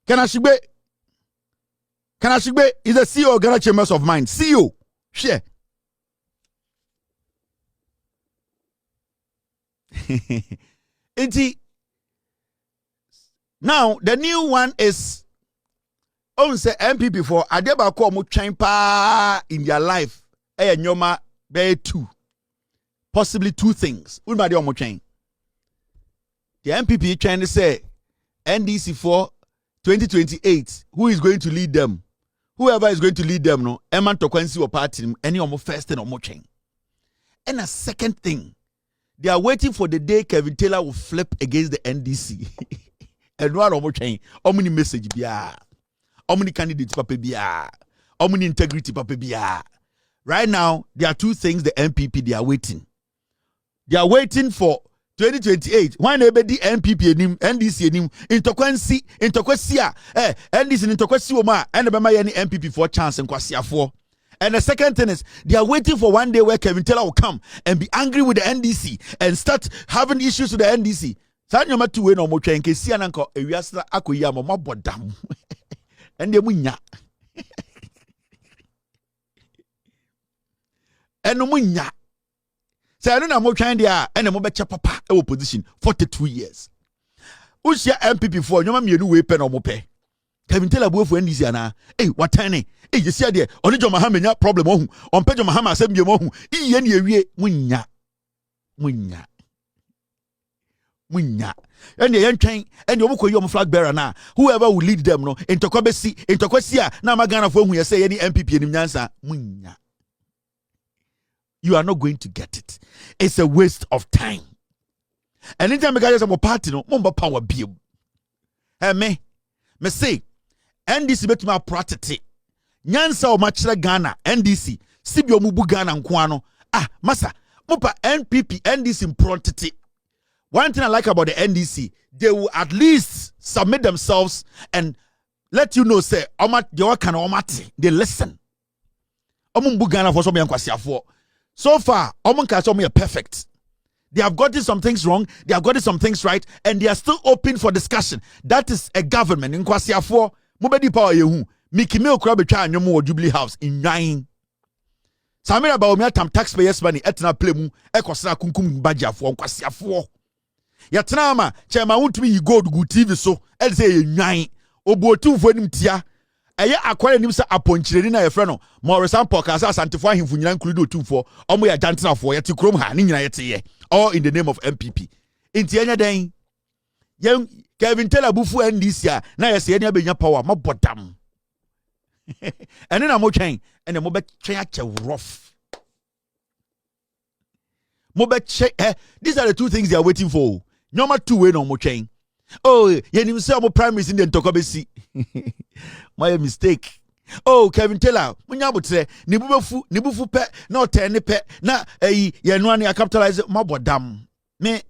Kanashigbe is the CEO of Ghana Chambers of Mines. CEO. Share. Now, the new one is on say NPP for adeba ko mo twen pa in their life nyoma be 2, possibly 2 things. Unma de omo twen. The NPP trying to say NDC for 2028, who is going to lead them? Whoever is going to lead them, no, Eman Tokwensi or party, any omo first and omo twen. And a second thing, they are waiting for the day Kevin Tailor will flip against the NDC. And one omo twen, omni message biya. Omni candidate papa biya. Omni integrity papa biya. Right now, there are 2 things the NPP they are waiting. They are waiting for 2028. Why never the NPP enim, NDC enim, intokwensi, intokwesia, NDC intokwesi woma, and the any NPP for chance and kwasia for. And the second thing is, they are waiting for one day where Kevin Tailor will come and be angry with the NDC and start having issues with the NDC. Sanyoma 2 way no mo twen kesi ananko ewiasa akoyi amoma bodam. And the munya. And no munya. Say I don't know trying there and mo becha papa e opposition 42 years. Usia MPP for nyoma mienu we pen omo pe. Kevin Tailor bo for NDC ana. What tiny? You see there only John Mahama nya problem ohun. On pe John Mahama asem biem ohun. Iye na ewie munya. Munya. And the young and you will flag bearer now. Whoever will lead them, no, intokwesia, na magana for who you say any MPP in Nyansa, munya. You are not going to get it. It's a waste of time. And anytime I get some party, no, mumba power bill. Hey, me say, NDC bet my protect. Nyansa o machira Ghana, NDC, Sibio mubu Ghana nkwano. Ah, masa, mupa NPP, NDC protect. One thing I like about the NDC, they will at least submit themselves and let you know, say, they listen. So far, are perfect. They have gotten some things wrong, they have gotten some things right, and they are still open for discussion. That is a government. In Kwasiafo, mobedi power yehu. Miki me okura betwa anyomo wo Jubilee House in nine. Samira ba omi atam taxpayers money etna play mu ekosra kunkum bagiafo Kwasiafo. Yatena ama chairman wontumi yi gold gu TV so e say ye nwan. Obuotumfo nim tia. Eye akware nim se aponchireni na ye frɛ no Morris Ampok asa asantefo ahemfo nyina include otumfo omo ya jantenafo yete krom ha ni nyina yete ye all in the name of NPP. Inti enya den yen Kevin Tailor bufu NDC a na ye se ye ne abenya power mabodam. Ene na mo twen ene mo be twen ache rough. Mo be these are the two things they are waiting for. Number 2 way no mo twen. Oh, yenim say omo primaries in the ntokobesi. My mistake. Oh, Kevin Tailor, munya botre, ni bufu pe, na otene pe, na yenu ani capitalize mabodam. Me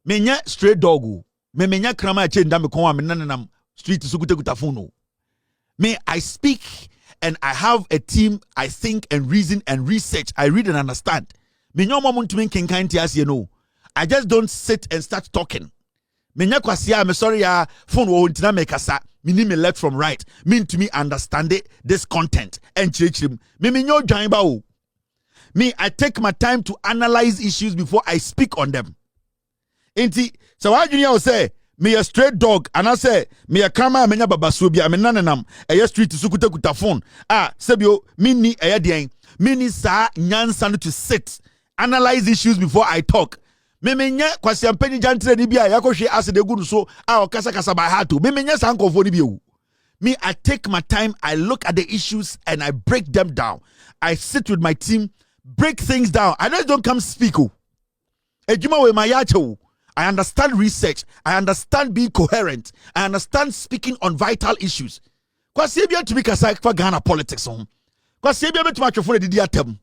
nya straight dog. Me nya krama change ndam ko wa me nanam street sukute phone. Me I speak and I have a team I think and reason and research. I read and understand. Me nya mo muntu kenkan ti as you know. I just don't sit and start talking. Me nya kwasia me sorry ya phone wo ntina me kasa. Me need me left from right. Mean to me understand it, this content and chirichirim. Me nyo join ba o. Me I take my time to analyze issues before I speak on them. Inti so why junior will say me a straight dog and I say me a kama me nya babaso bia me nanenam e street sukute kuta phone. Sebio me ni e den. Me ni sa nyansa to sit analyze issues before I talk. Me nya kwasi ampeni jantre ni bia yakohwe acid egu so okasa kasa by heart. Me nya sankofo ni bia. Me I take my time, I look at the issues and I break them down. I sit with my team, break things down. I just don't come speak. Ejuma we my yacho. I understand research. I understand being coherent. I understand speaking on vital issues. Kwasi bia to be kasa for Ghana politics on. Kwasi bia to match for the diatem.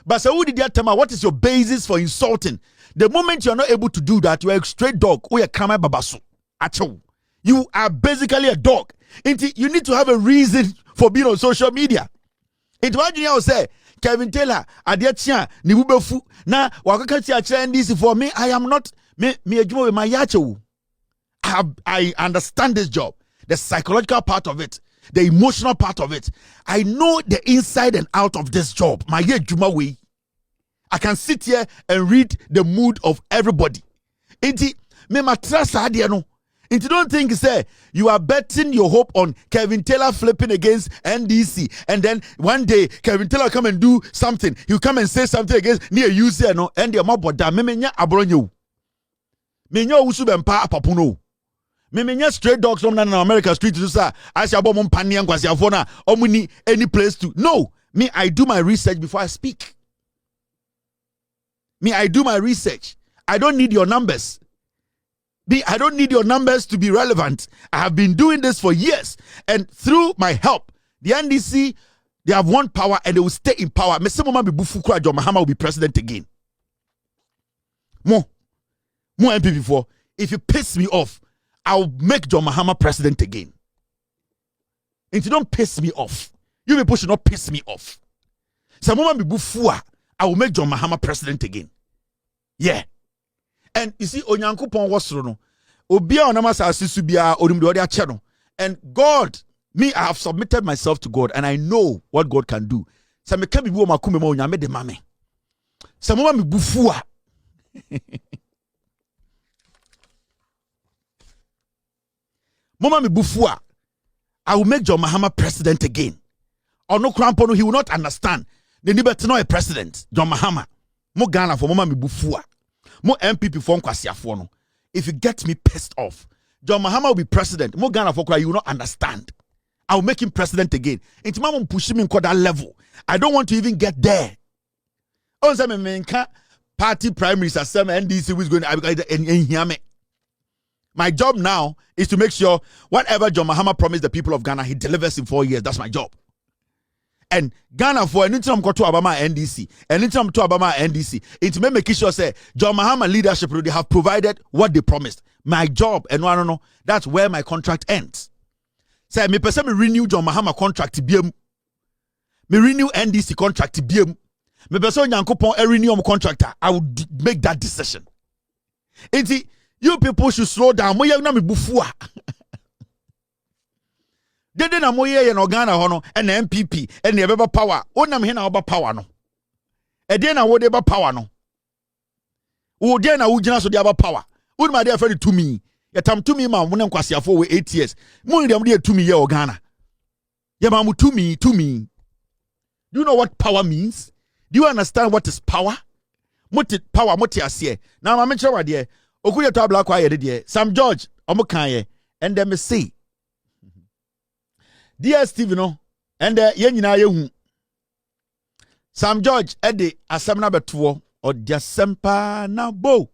But so who did that tell what is your basis for insulting? The moment you are not able to do that, you are a straight dog or a krama babasu. Acho. You are basically a dog. You need to have a reason for being on social media. It's what you say, Kevin Tailor, Adiachia, Nibubefu, na wakakati NDC for me. I am not me with my yacho. I understand this job, the psychological part of it, the emotional part of it. I know the inside and out of this job. My Juma way. I can sit here and read the mood of everybody. Inti me matrasa adiano. Inti don't think say you are betting your hope on Kevin Tailor flipping against NDC, and then one day Kevin Tailor come and do something. He'll come and say something against near you say no and the maboda me menya abronyo. Me nya usu bempa apapuno. Me menya straight dogs from America street to say I say abo mom pani ankwasi afona omuni any place to. No, me I do my research before I speak. Me, I do my research. I don't need your numbers. I don't need your numbers to be relevant. I have been doing this for years. And through my help, the NDC, they have won power and they will stay in power. John Mahama will be president again. More NPP for. If you piss me off, I'll make John Mahama president again. And you don't piss me off. You people should not piss me off. I will make John Mahama president again. Yeah. And you see, Onyankopon wasro no. Obia onamasa asisu bia onimde ode ache no. And God, me, I have submitted myself to God and I know what God can do. Sa me ka bibu o makume ma onyame de mame. Sa mama me bufu a. Mama me bufu a. I will make John Mahama president again. Or no crampono, he will not understand. The Nibet no a president, John Mahama. Mo Ghana for Mama Mibufua. Mo MPP for Nkwasiafo no. If you get me pissed off, John Mahama will be president. Mo Ghana for you will not understand. I will make him president again. It's Mama push him in that level. I don't want to even get there. Oh, some party primaries are some NDC who is going to my job now is to make sure whatever John Mahama promised the people of Ghana, he delivers in 4 years. That's my job. And Ghana for anytime to Obama NDC, anytime to Obama NDC, it may make sure say John Mahama leadership they have provided what they promised. My job, and I don't know, that's where my contract ends. Say me person me renew John Mahama contract BM. Me renew NDC contract BM. Me person Yankopon renew my contractor. I would make that decision. Inti, you people should slow down. Mo na me bufua. Dede na moye ye no Ghana hono and NPP and the beba power. Onam he na oba power no. E de na wo de ba power no. Wo de na wo gina so de aba power. Won ma de afere to me. Ye tam to me ma wo ne kwasiafo we 8 years. Mo de de to me ye o Ghana. Ye ma mu to me. Do you know what power means? Do you understand what is power? Moti power moti ase. Now ma mention wa de. Okuye to abla kwa ye de. Sam George omo kan ye and them say DSTV no and ye nyina ye hu Sam George ede asem na beto o dia sempa na bo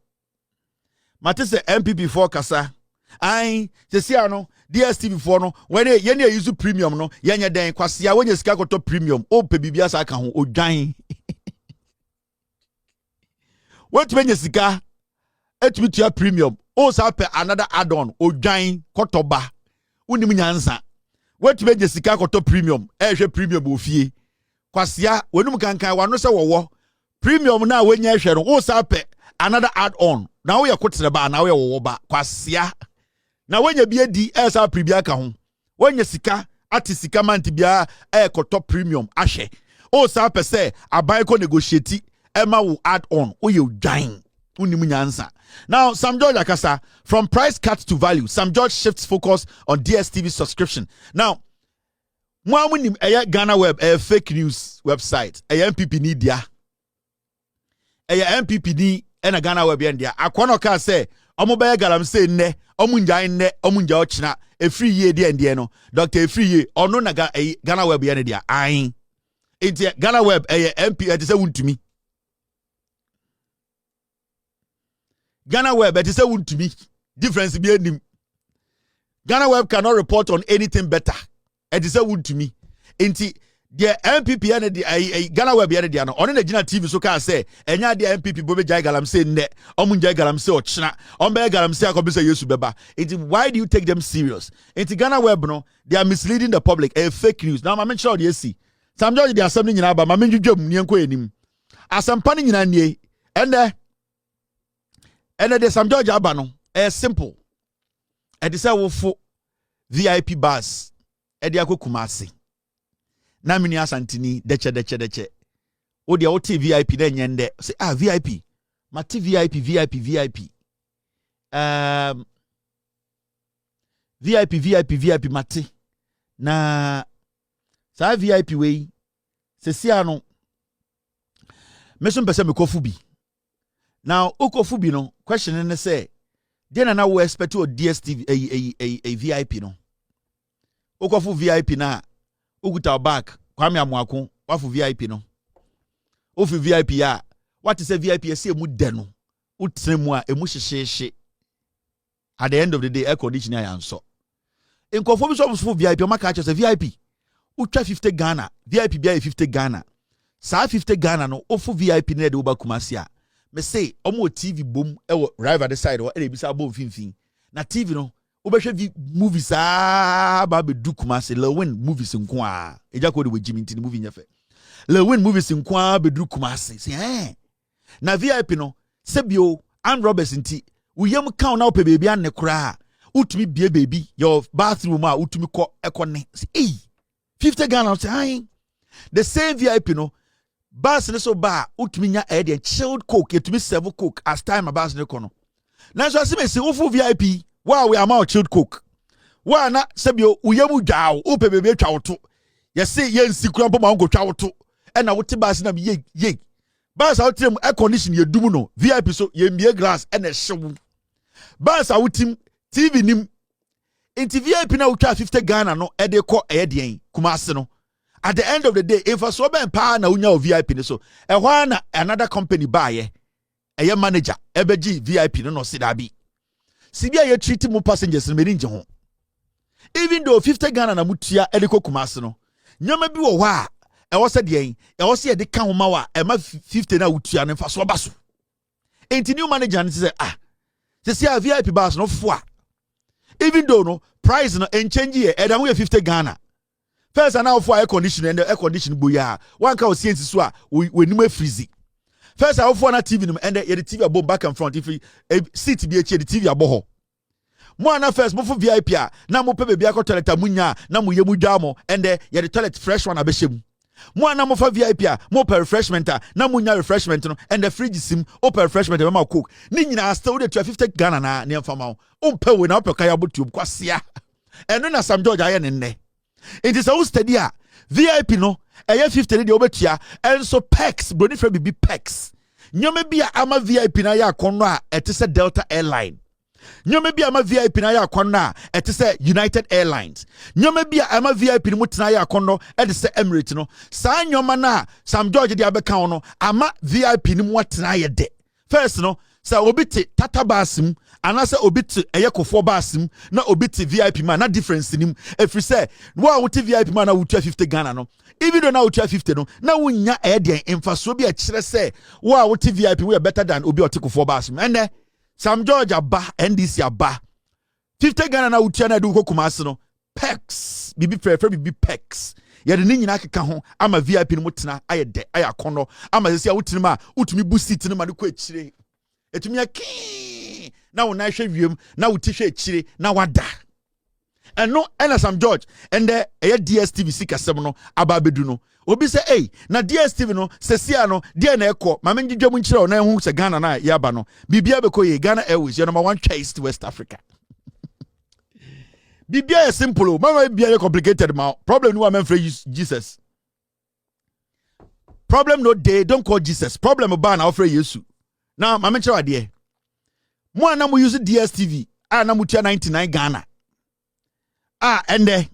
mate se NPP for kasa ai se sia no DSTV for no when ye na use premium no ye nya den kwase a wonya sika koto premium o pe bibia sa ka ho odwan what menya sika etimitua premium o sa pe another add-on odwan kotoba unim nyansa what made the sika koto premium ehwe premium ofie kwasia wenum kankan wano se wowo premium na wenya ehwe no wo sa pe another add on na wo ye kotere ba na wo ye wowo ba kwasia na wenya bi edi esa pribia ka ho wenya sika ati sika manti bia koto premium ahwe wo sa pe se aban ko negotiate ema wo add on wo ye dwan unim nyansa. Now, Sam George Akasa, from price cut to value, Sam George shifts focus on DSTV subscription. Now, when Ghana Web, a fake news website, a NPP media, a NPP ni and a Ghana Web India. I can say, Omoba Galamsey ne, Omunja Ochina, a free year de Indiano, Dr. A free year, or no naga a Ghana Web India. Aye, it's Ghana Web, a MP, it is a wound to me. Ghana Web, it is a wound to me. Difference behind him. Ghana Web cannot report on anything better. It is a wound to me. Inti the NPP and the Ghana Web the no. On the Gina TV so can say, enya the NPP bobe jai Galamsey ne, omun jai Galamsey ochina, ombe Galamsey akobisa Yesu beba. Inti why do you take them serious? Inti Ghana Web no, they are misleading the public. A fake news. Now my mention the AC. Sam George the assembly nyina ba, ma menju dwam ni enko enim. Asampani nyina nie. And the Sam George Abano, simple. And the say for VIP bus, Ediako Kumasi. Namini Asantini, deche. O the OT VIP then yende. Say VIP. Mati VIP. VIP Mati. Na sa VIP way. Se siano. Meson pese me kofubi. Now, Okofubi no question and say, then I will expect to DSTV a VIP no. Okofu VIP na Uguta back, Kwame Amwako, wafu VIP no. Ofu VIP ya, what is a VIP? I say mudeno, utremwa, emushi. At the end of the day, air conditioner and so. In conformity for VIP, my catch as a VIP. Utra 50 Ghana, VIP be 50 Ghana. Sa 50 Ghana no, ofu VIP ne de Uba Kumasia. Me say omo TV boom e right at the side or e bisa boom fin na TV no obehwe movies ba be du Kumasi Lewin movies nko a eja ko de we Jimmy Ntini movie nyefe Lewin movies nko a be du Kumasi say na VIP no sebio and Roberts nti uyam count na ope baby an ne kra utumi bie baby your bathroom a utumi ko ekone say 50 Ghana say the same VIP no bus ne so ba utminya e chilled coke etumi serve coke as time bus ne kono na so aseme se ofu VIP wa we am chilled coke wa na sebio uyemu dwao upe bebe atwa woto ye se ye nsikura mpo ma nkotwa woto e na wote bus na ye bus outim air condition ye dum no VIP so ye mbie glass e na hyew bus outim TV nim inti VIP na utwa 50 Ghana no e de ko e de Kumasi no. At the end of the day, if a so ben pa na unya VIP so, na another company buy a manager, EBG VIP no sidabi. Sibia ye treat mo passengers no merinje ho. Even though 50 Ghana na mutia ediko Kumasi no, nyama bi wo ɛwɔ sɛ deɛ ɛwɔ sɛ yɛde ka ho ma wa ɛma 50 na wotua ne fa so ɔba so enti new manager no say say a VIP bars no fo even though no price no en change here ɛda ho yɛ 50 Ghana first and now for air conditioner and the air conditioner boya one ka o see so a we nim freezy first I for na TV no and the TV above back and front if seat be the TV above mo na first mo for VIP a na mo pe bebia ko toilet amunya na mo yemu dwamo and the toilet fresh one abehye mo na mo for VIP a mo per refreshment na mo nya refreshment no and the fridge sim o per refreshment e ma cook ni nyina still the 50 Ghana na ne mfama o pe we na pe kaya botu kwasea eno na Sam George aye ne nne it is a steady VIP no eye 50 de obetua enso pex broni fra bibi pex nyome bia ama VIP na ya akono a etese Delta Airline nyome bia ama VIP na ya akono a etese United Airlines nyome bia ama VIP ni mutena ya akono etese Emirates no saa nyoma na Sam George de abeka no ama VIP ni mutena ye de first no sa obiti tata basim anase obiti eyekofo basim na obiti VIP man na difference nim efri say wo wote VIP man na wotua 50 Ghana no even though na wotua 50 no na wonya eden emfaso bi a kire say wo wote VIP we better than obi otekofo basim ene Sam George aba NDC aba 50 Ghana na wotua na de wo Kumasi no pex bibi prefer bibi pex yede ni nyina keka ho ama VIP no mutena ayede ayakono ama sese a wotinima utumi bu seat no ma ne ko akire etumi aki na wona hwe wiem na wuti hwe akire na wada eno ena Sam George ende eye DSTV sikasem no ababedu no obi se na DSTV no sesia no de na ekọ ma menjidwa mu nkire na ehu se Ghana na yaba no bibia bekoye Ghana Airways your number 1 choice to West Africa bibia is simple mama bibia complicated ma problem no am free Jesus problem no dey don't call Jesus problem ba na offer Yesu. Now, my mentor idea. Mo na mo use DSTV. Na mo tia 99 Ghana. And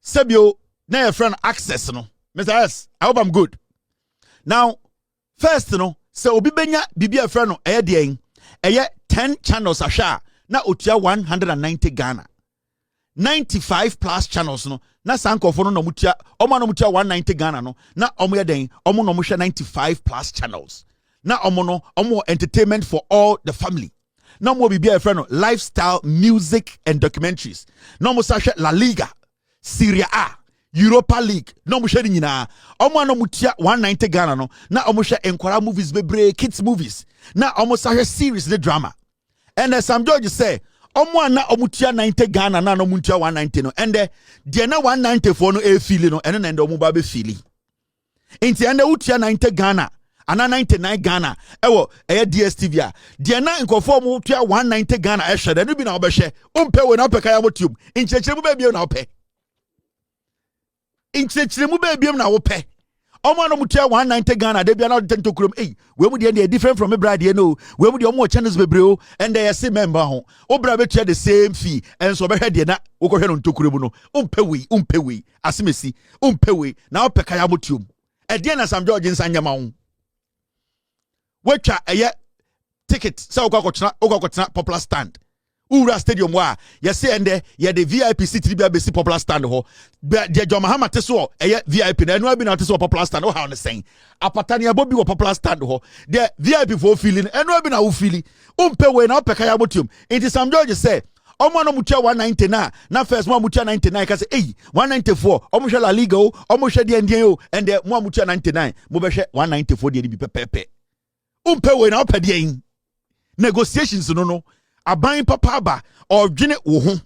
Sebio, na your friend access no. Mr. S, I hope I'm good. Now, first no, so obi benya bibi a friend no eye 10 channels asha na otia 190 Ghana. 95 plus channels no na sankofo no mutia omo no mutia 190 Ghana no na omo ye den omo no mo 95 plus channels. Na omo entertainment for all the family. Na omo bibia e friend no lifestyle, music and documentaries. Na omo sa La Liga, Serie A, Europa League. Na omo hwe nyina. Omo no mutia 190 Ghana no. Na omo hwe enkwara movies bebre, kids movies. Na omo sa hwe series the drama. And Sam George say omo na omo tia 90 Ghana na no mutia 190 no. And de na 194 no e feel no eno na ndo omo ba be feel. Enti ande utia 90 Ghana ana 99 Ghana ewo DSTV a de na nkofo mu tua 190 Ghana ehwe de no bi na obehwe ompe we na opeka ya motium inchechire mu ba biem na ope inchechire mu ba biem na ope omo no mutia 190 Ghana de bia na de ntokurom we mu de different from me bride no we mu de omo channels bebreo and they say member ho obra betua the same fee enso obehwe de na wo kohwe no ntokurom no ompe we asemesi ompe we na opeka ya motium e na Sam George nsanyama ho wecha ticket say okokotena popular stand ura stadium wa say ende ye the VIP city bia be popular stand ho de John Mahama te so VIP na enu abi na te so popular stand ho how ne sen apatani abobi wo popular stand ho de VIP for feeling enu abi na wo feeling umpe we na opeka ya motium it Sam George say omo no mutia 190 na first mo mutia 99 ka say 194 omo hwe La Liga o omo hwe de ndien o and mo mutia 99 mo be hwe 194 de bi pepepe umpe we na opede negotiations no aban papa ba or dwene wo ho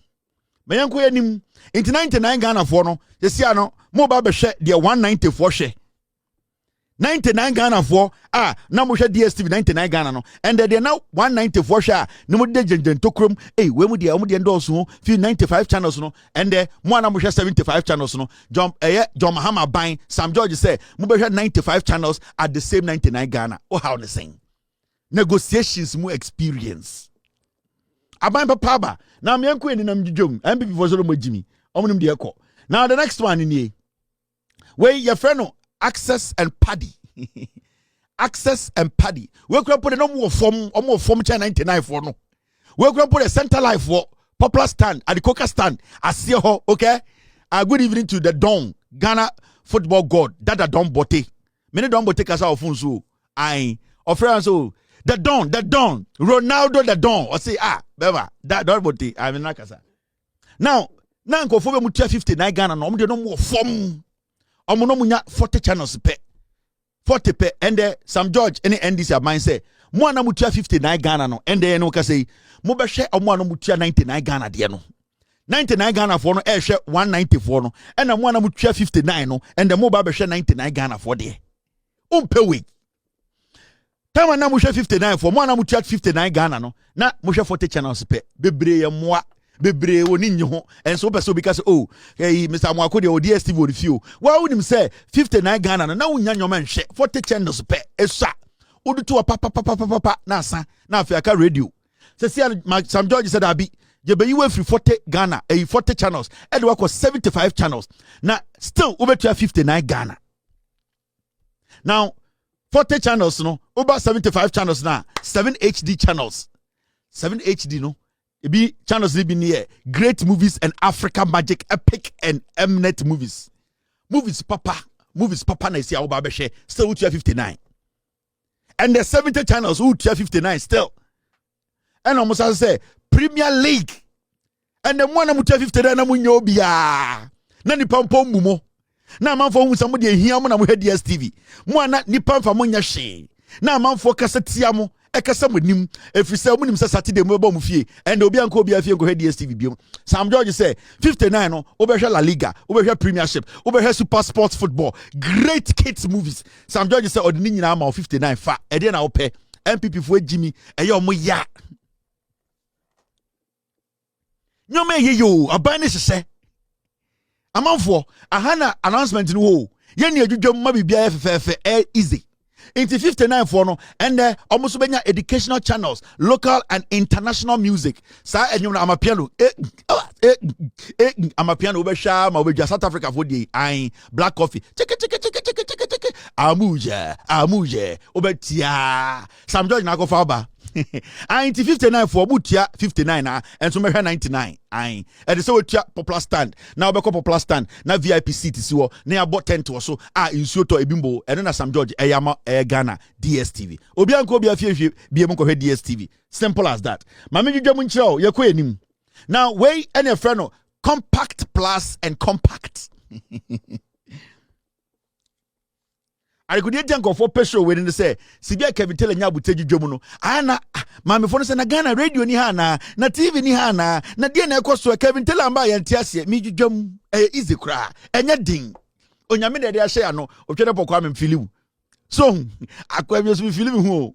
meyanko yanim in 99 Ghana for no yesia no mo ba be hwe de 194 hwe 99 Ghana for na mo hwe DSTV 99 Ghana no and they now 194 hwe no mo de gengen tokrom we mu de omo de ndoso fi 95 channels no and mo na mo hwe 75 channels no John Mahama ban Sam George say mo be hwe 95 channels at the same 99 Ghana how they saying negotiations mu experience aban papa ba na me yanko eni nam djom NPP for so mo jimi omo de ekọ now the next one ni where your friend no access and paddy access and paddy we could put no more form 99 for no we could put a center life for popular stand at the coca stand I see her okay good evening to the Don Ghana football god Dada Don Bote. Many Don Bote kasa ofunso. I offer so the Don Ronaldo the Don or say beba that Don Bote I mean nakasa. Now nko fo be mutia 59 Ghana no mo more form. Omo no munya 40 channels pe. 40 pe and Sam George any NDC mind say mo na mutia 59 Ghana no and no ka say mo be hwe omo na mutia 99 Ghana de no. 99 Ghana for no ehwe 194 no and mo na mutia 59 no and the mo ba be hwe 99 Ghana for de. Umpewe. Time na mo hwe 59 for mo na mutia 59 Ghana no na mo hwe 40 channels pe. Bebre ye moa bebre woni nyi ho enso person because hey Mr. Mwako de DSTV wo refuse wa wonim say 59 Ghana na wonya nyoma nhwe 40 channels pe esa odutu papa na asa na afia radio say Sam George said abi je be you free 40 Ghana 40 channels e de wako 75 channels na still obetua 59 Ghana now 40 channels no over 75 channels na 7 HD channels 7 HD no it be channels be near great movies and Africa magic epic and Mnet movies papa na see how ba share still with 59 and the 70 channels who 59 still and almost as say Premier League and the one na 59 na munyo bia na ni pampom mumo na manfo hu somebody ehia mo na mo DSTV mo na ni pamfa mo nya hwe na manfo kasa tia mo ekasa monim efrise monim se Saturday mo ba mo fie and obi anko obi afie nko DSTV biom Sam George say 59 no obehwe La Liga obehwe Premiership obehwe Super Sports Football great kids movies Sam George say odini nyina ma 59 fa e de na wo pe NPP fo agimi eye omo ya nyoma ye yo aban ne hye amanfo ahana announcement no ho ye ne adwudwam ma bibia fefefe easy into 59 for no and almost benya educational channels local and international music sa enyum na amapiano amapiano obesha ma obedja South Africa for the black coffee amuje obetia Sam George na go fa ba into 59 for butia 59 and so me 99 and so we popular stand now we popular stand na VIP seat si wo na ya bought tent so insuo to ebimbo and na Sam George eyama Ghana DSTV obi anko obi afie bie mo ko DSTV simple as that ma me dwedwam nkyerɛ ye ko enim now we any friend no compact plus and compact I could get junk for petrol when they say, Sibia Kevin Tailor Nyabuteju Jomuno. Ana, Mammy Phone na Ghana radio ni hana, na TV ni hana, na Diana Costo, Kevin Tailor and Tiasia, me jum easy cry, and ya ding. On your minute, I say, no, of Chenapo Kwame Philip. So, I quite be feeling who.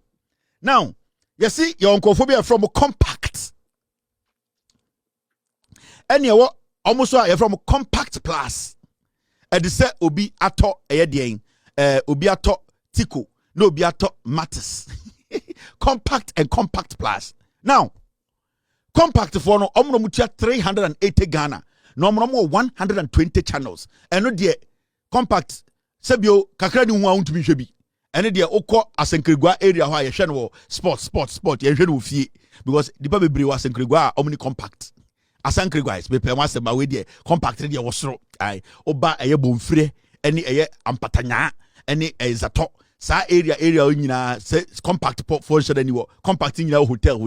Now, you see, your uncle phobia from a compact. And you almost from a compact plus. And the set will be at all a day. Obiato Tico, no Obiato matters. Compact and compact plus. Now, compact for no omno mutia 380 Ghana, no more 120 channels. And no dear compact Sebio Kakrani want to be shebi. And dear Oko Asenkrigwa area where you shall sport, you shall fee because the baby brew Asenkrigwa omni compact. Asenkrigwa is be permassa by way compact radio was so I oba a yebum free any a ampatanya. Any zato sa area nyina compact function anywhere compact nyina hotel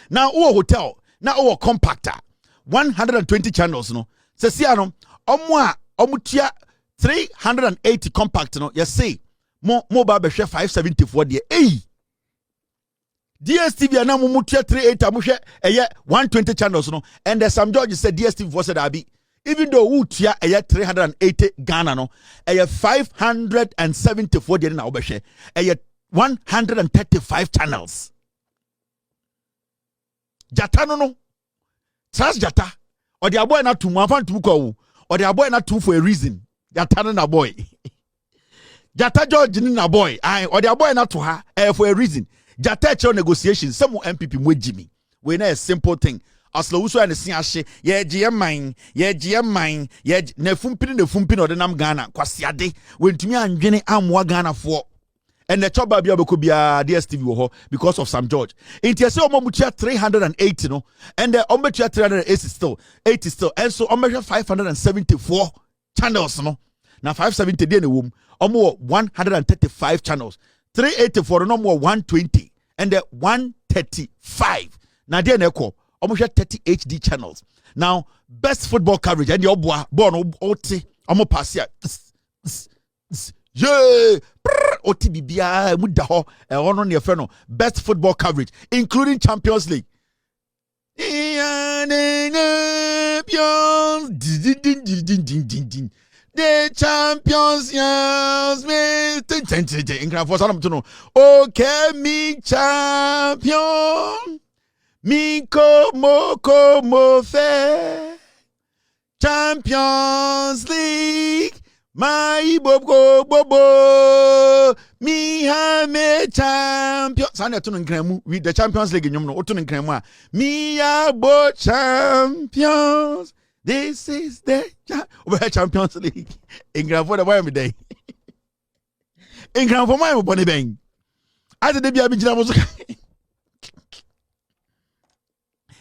now hotel now compactor 120 channels no se sia no omutia 380 compact no you say mo ba be hwe 574 de DSTV na mo mutia 380 mo hwe 120 channels no and the Sam George said DSTV for said abi even though Utia 380 Ghana no 574 de na obehwe 135 channels jata no trust jata or the boy na to mo afan to ko or the boy na to for a reason jata no na boy jata George ni na boy or the boy na to her for a reason jata cho negotiation some MPP mo jimi we na a simple thing aslo wuso ane si ahye ye GM na fumpini odinam Ghana kwasiade wentumi anwene amwa Ghana for and the choba bia beko bia DSTV wo ho because of Sam George inti ese omo mutia 380 no and the omo mutia 380 still and so omo 574 channels no Now 570 dey in the womb. Almost 135 channels. 384 no more 120 and the 135. Now dey neko almost 30 HD channels. Now best football coverage and your boy born oti almost pass here. Yeah, oti bibia muda ho on your friend. Best football coverage including Champions League. The champions, yes, okay, me champion, me como fe, Champions League, my bobo, me have me champion. Sanya tuning kremu with the Champions League in yomno, tuning kremu. Me abo champions. This is the Champions League. In Grand for the way every day. In Grand for my bonny bang. I did the Biabijina was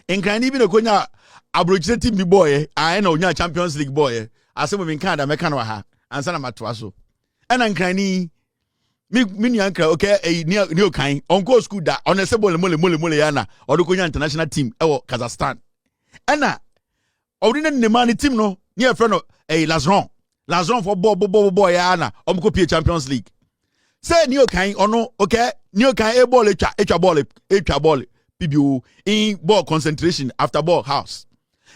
in Grand even a conya abrogating me boy. I know your Champions League boy. I said, we in Canada, Mecanoa, and Sana Matuaso. And I'm cranny. Me uncle, okay, a new kind. Uncle school that on a sable muliana or the Konya international team, Kazakhstan. Anna. Ordinary the money team no near friend of a Lazron for boy ana copy Champions League. Say new kind or no okay new kind a ball ball PBO in ball concentration after ball house.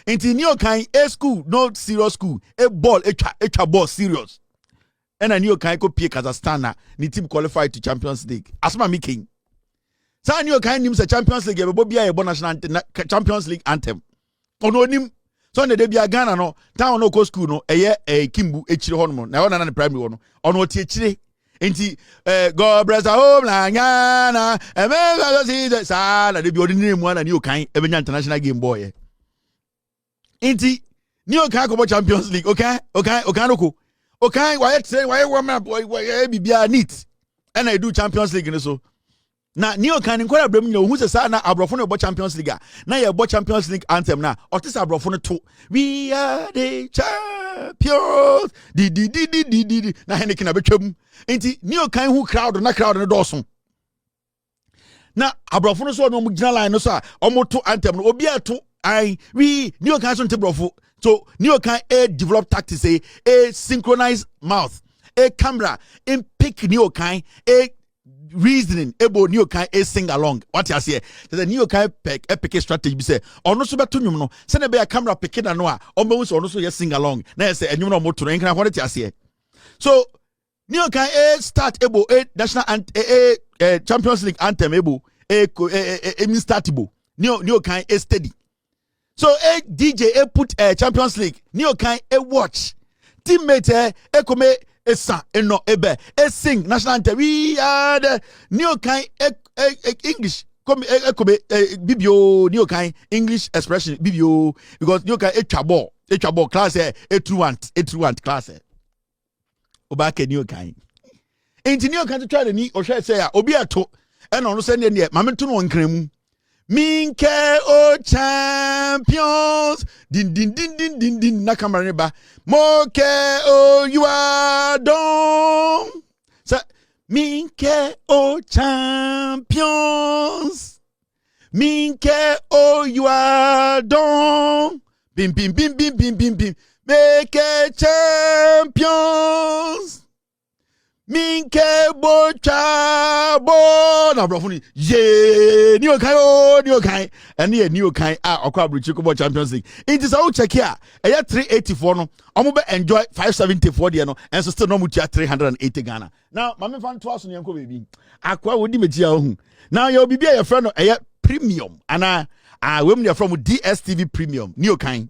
Into new kind a school no serious school a ball ball serious. And a new kind copy Kazakhstan ni team qualified to Champions League. Asma me king. Say new kind names a Champions League a national Champions League anthem. Ono nim so na de bia Ghana no town no go school no eye Kimbu echire hono na na primary one ono oti echire enti God bless our home na Ghana e me see the sa na de bi odi name na ni okan e benya international game boy enti ni okan go Champions League okay no ko okan why train why woman boy bibia neat and I do Champions League no so na ni okan nkwara brem nya ohu se sa na abrofo no bo Champions League na ye bo Champions League anthem na otis abrofo no to we are the champions di na heneki na betwam enti ni okan hu crowd no doso na abrofo no so no mu gina line no so a omo to anthem no obi ato ai we ni okan so nte brofo so ni okan develop tactics a synchronized mouth a camera in pick ni okan reasoning able new kind a sing along what you say the new kind pick strategy be say ono so beto nwum no se na be a camera pick na no a omo so ono so sing along na say enwum no moto no kan what you say so new kind a start able a national Champions League anthem able a startable new kind a steady so a DJ a put a Champions League new kind a watch teammate a come esa eno ebe e sing national anthem we are the new kind English come bibio new kind English expression bibio because new kind etwa ball class e true want class oba ke new kind engineer kan to try the ni o hwe say obi ato e no no say ne ma me to no nkran mu minke o champions din na camera ba moke o you are done so minke o champions minke o you are done bim make champions minke bocha bo na brofuni ye ni okai ene ni okai okwa abruchi ko Champions League it is all check here eya 384 no omo be enjoy 574 there no and so still no mutia 380 Ghana now mama fan to aso ne enko bebi akwa wodi metia ohu now your bibia your friend no eya premium ana wem ne from DSTV premium ni okai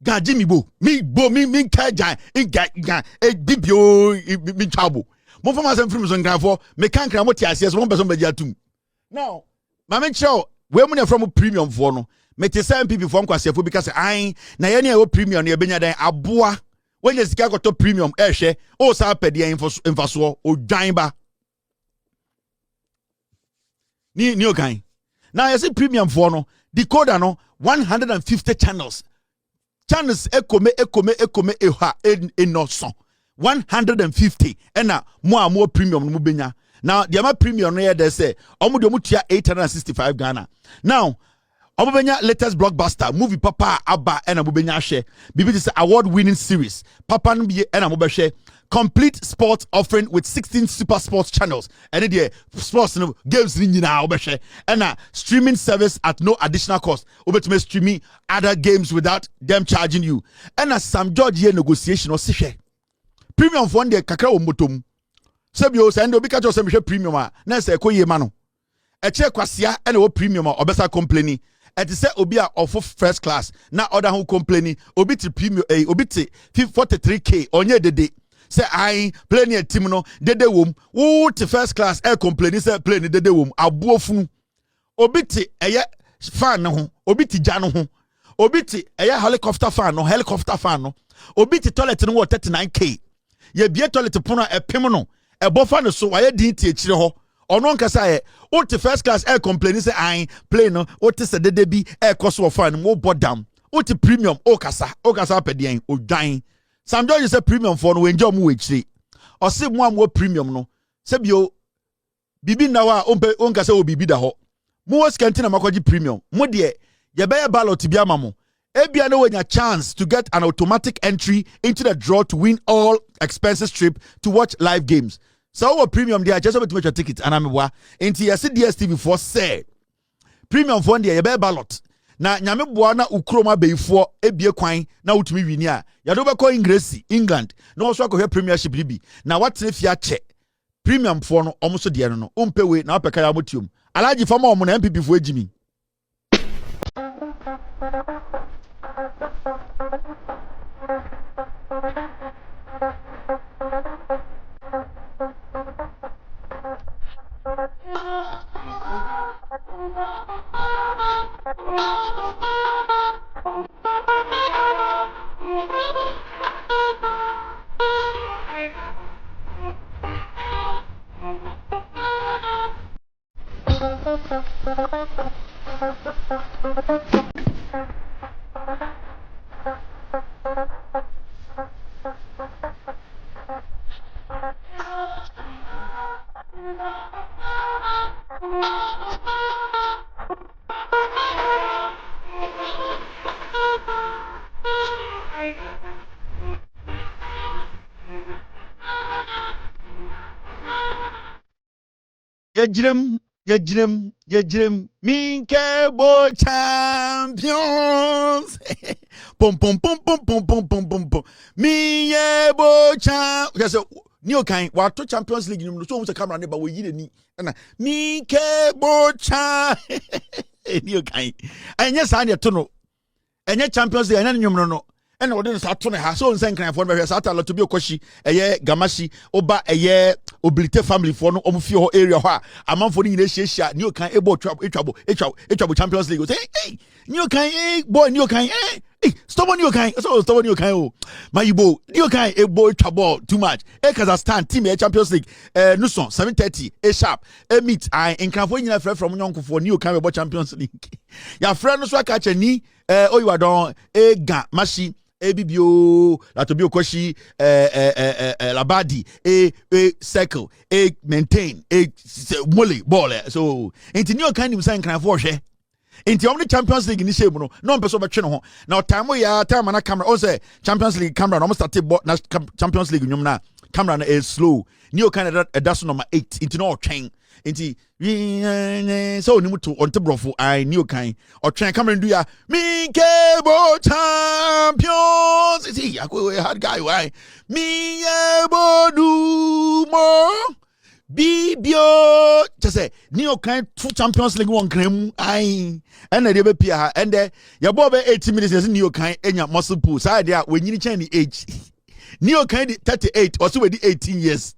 Gajimi bo mi kaja bibio mi chabo mo fama sem film so ngrafo me kankra mo ti ase so mo person be atum now mama show we mu ne from premium for no me te say NPP for nkwasefo because ai na ye ne e premium ne benya dan aboa when you sika goto premium hwe o sa pede info o dwan ba ni okan now you see premium for no decoder no 150 channels channels ekome eha enoso 150 ena more premium no benya. Now the amount premium no they say omo tia 865 Ghana. Now Obubenya latest blockbuster movie Papa Abba and Abubenya share. Bibi is award winning series. Papa Nbiye and Amuba share. Complete sports offering with 16 super sports channels. And the sports games now share. And streaming service at no additional cost. Obetime streaming other games without them charging you. And some George negotiation or share. Premium for one day kakra omotom. Sebio send obi catch us premium na say koye ma no. Eche kwasia and o premium obesa complaining. Et say obi a of first class na other who complaining obi ti premium obi ti 43k onye dede say I play near team no dede wom wo ti first class complaining say play ni dede wom abuofunu obi ti fan no ho obi ti ja no ho obi ti helicopter fan no obi ti toilet no 39k ye bie toilet pono epem no ebofa no so waye din ti ekire ho ono nkasa ye o te first class complaining say I play no o te se dede bi koso fan mo bodam o te premium o kasa pedien o dwan Sam George say premium for no we enjoy mo ekire o se mo am premium no se bio bibi na wa o nkasa o bibi da ho mo was kantina makoji premium mo de ye be ballot bi amamo ebia no wenya chance to get an automatic entry into the draw to win all expenses trip to watch live games. So our premium there just about to make your ticket and I'm wa into yes DSTV for say premium for there you be ballot na nyame boa na ukroma beifo ebie kwan na utumi wini a ya do be call England na also akọ premiership libi na what if ya che premium for no omo so de no umpewe na opeka ya motium alaji fama omo na NPP fo ejimi Yejrem minke bo champions pom pom pom pom pom pom pom pom pom minye bo champ yes new kind what to Champions League no so the camera neighbor we yi ni na minke bo champ new kind enya sa na to no enya Champions League enya nyum no ena wode sa to ne ha so nsen kan for be sa ta lot bi okoshi Galamsey oba obilite family for no omfie ho area ho a amanfo ni nyina hia new kan ebo etwabo Champions League say hey new kan boy new kan stop on new kan oh my ibo new kan ebo etwabo too much Kazakhstan team Champions League no son 7:30 sharp meet I enkanfo nyina frɛ from nyonkofo new kan ebo Champions League ya frɛ no so aka chani oyiwadon Galamsey ebibio latobio koshi labadi circle maintain mole ball so into new kind of sign can for hwe into only Champions League ni shame no person be twe no ho na time ya time na camera o say Champions League camera no start na Champions League nyum na camera na is slow new kind of that's number 8 into no train into so ni mutu on tebrofo I new kind or train camera do ya me cable champions see I hard guy why me able do more bibio just say new kind 2 Champions League one krem I and dey be pia and there your boy 80 minutes is new kind enya muscle pull side there when you change the age new kind 38 or so with 18 years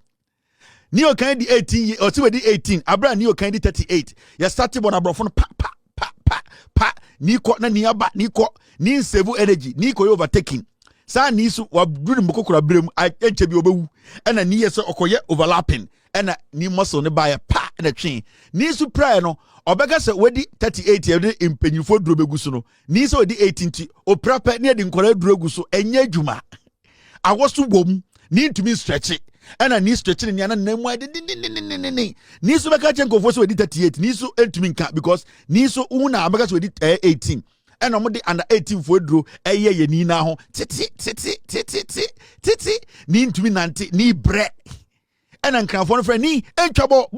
Neo kind 18 or 18 abra Neo kind 38 ya started on abrofo pa niko na niaba niko ni save energy niko overtaking sa ni so wa duru mbokokura brem enche bi obewu na ni yeso okoye overlapping na ni muscle ne ba ya pa na twen ni su prayer no obeka se wedi 38 ye de impenyifo duro begu so no ni se wedi 18 ti oprapa ne de nkora duro gu so enya adwuma awoso bom ni ntumi stretch ena ni stretch ni ana namu ade ni su beka chenkofo se wedi 38 ni su entumi nka because ni su una abeka se wedi 18 ena mo de under 18 fo duro eye ye ni na ho titi ni ntumi nante ni bre ena nkrafo no fra ni entwa bo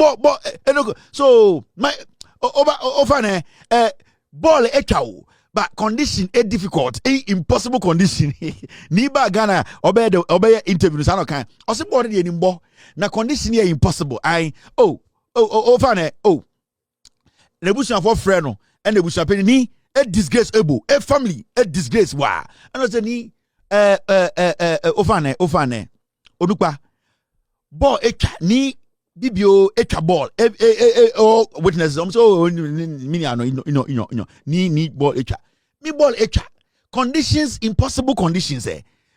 so my over ball etwa but condition is difficult impossible condition ni ba Ghana obey interview sa no kan o se ball de nimbo na condition is impossible over rebution for friend no and rebution pe ni a disgrace able a family a disgrace wa and say ni over odukpa ball etwa ni bibio etwa ball witness so me ni ball etwa me ball etwa conditions impossible conditions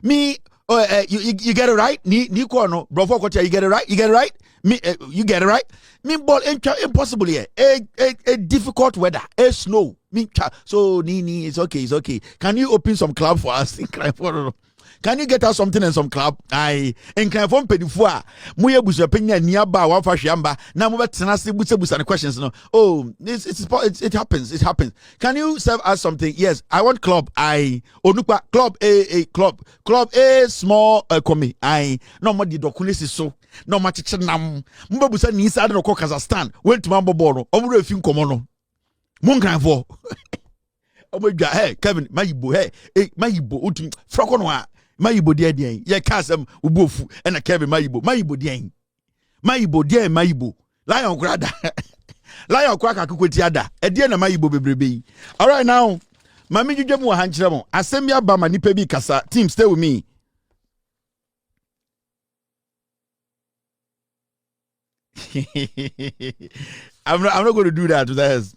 me you get it right ni ko no bro for you get it right me you get it right me ball etwa impossible here a difficult weather a snow me so ni it's okay can you open some club for us can you get us something in some club? I in kind of pedifua. Muye busa penya niaba wa fashiamba. Na muba tenasi busa questions. No. Oh, it happens. It happens. Can you serve us something? Yes, I want club. Onupa club club a small komi. No more the doculis is so. No more chichanam. Muba busa ni isa no Kazakhstan. Went to Mambo Bono. Omu refin komono. Mungravo. Oh my God, hey Kevin, Mayibo, hey Mayibo, utum frakonwa. Mayibo dia ye kasem ubofu na Kevin Mayibo dia Mayibo lion grada lion kwaka kukweti ada e dia na Mayibo bebrebe. All right now mami dwedwem wo hankyere mo asem ya ba ma nipa bi kasa team stay with me. I'm not going to do that to that.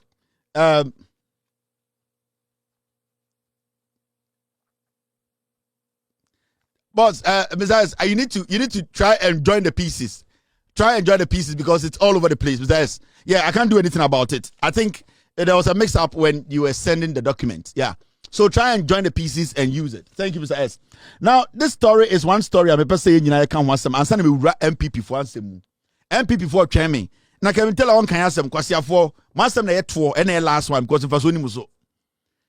Boss, besides, you need to try and join the pieces. Try and join the pieces because it's all over the place. Besides, I can't do anything about it. I think there was a mix-up when you were sending the document. Yeah. So try and join the pieces and use it. Thank you, Mr. S. Now, this story is one story. I'm a saying, I can't want some. I'm sending me NPP for some. NPP for training. Now, Kevin Tailor on can have some. Because for one some they had 4 and the last one because if I was so.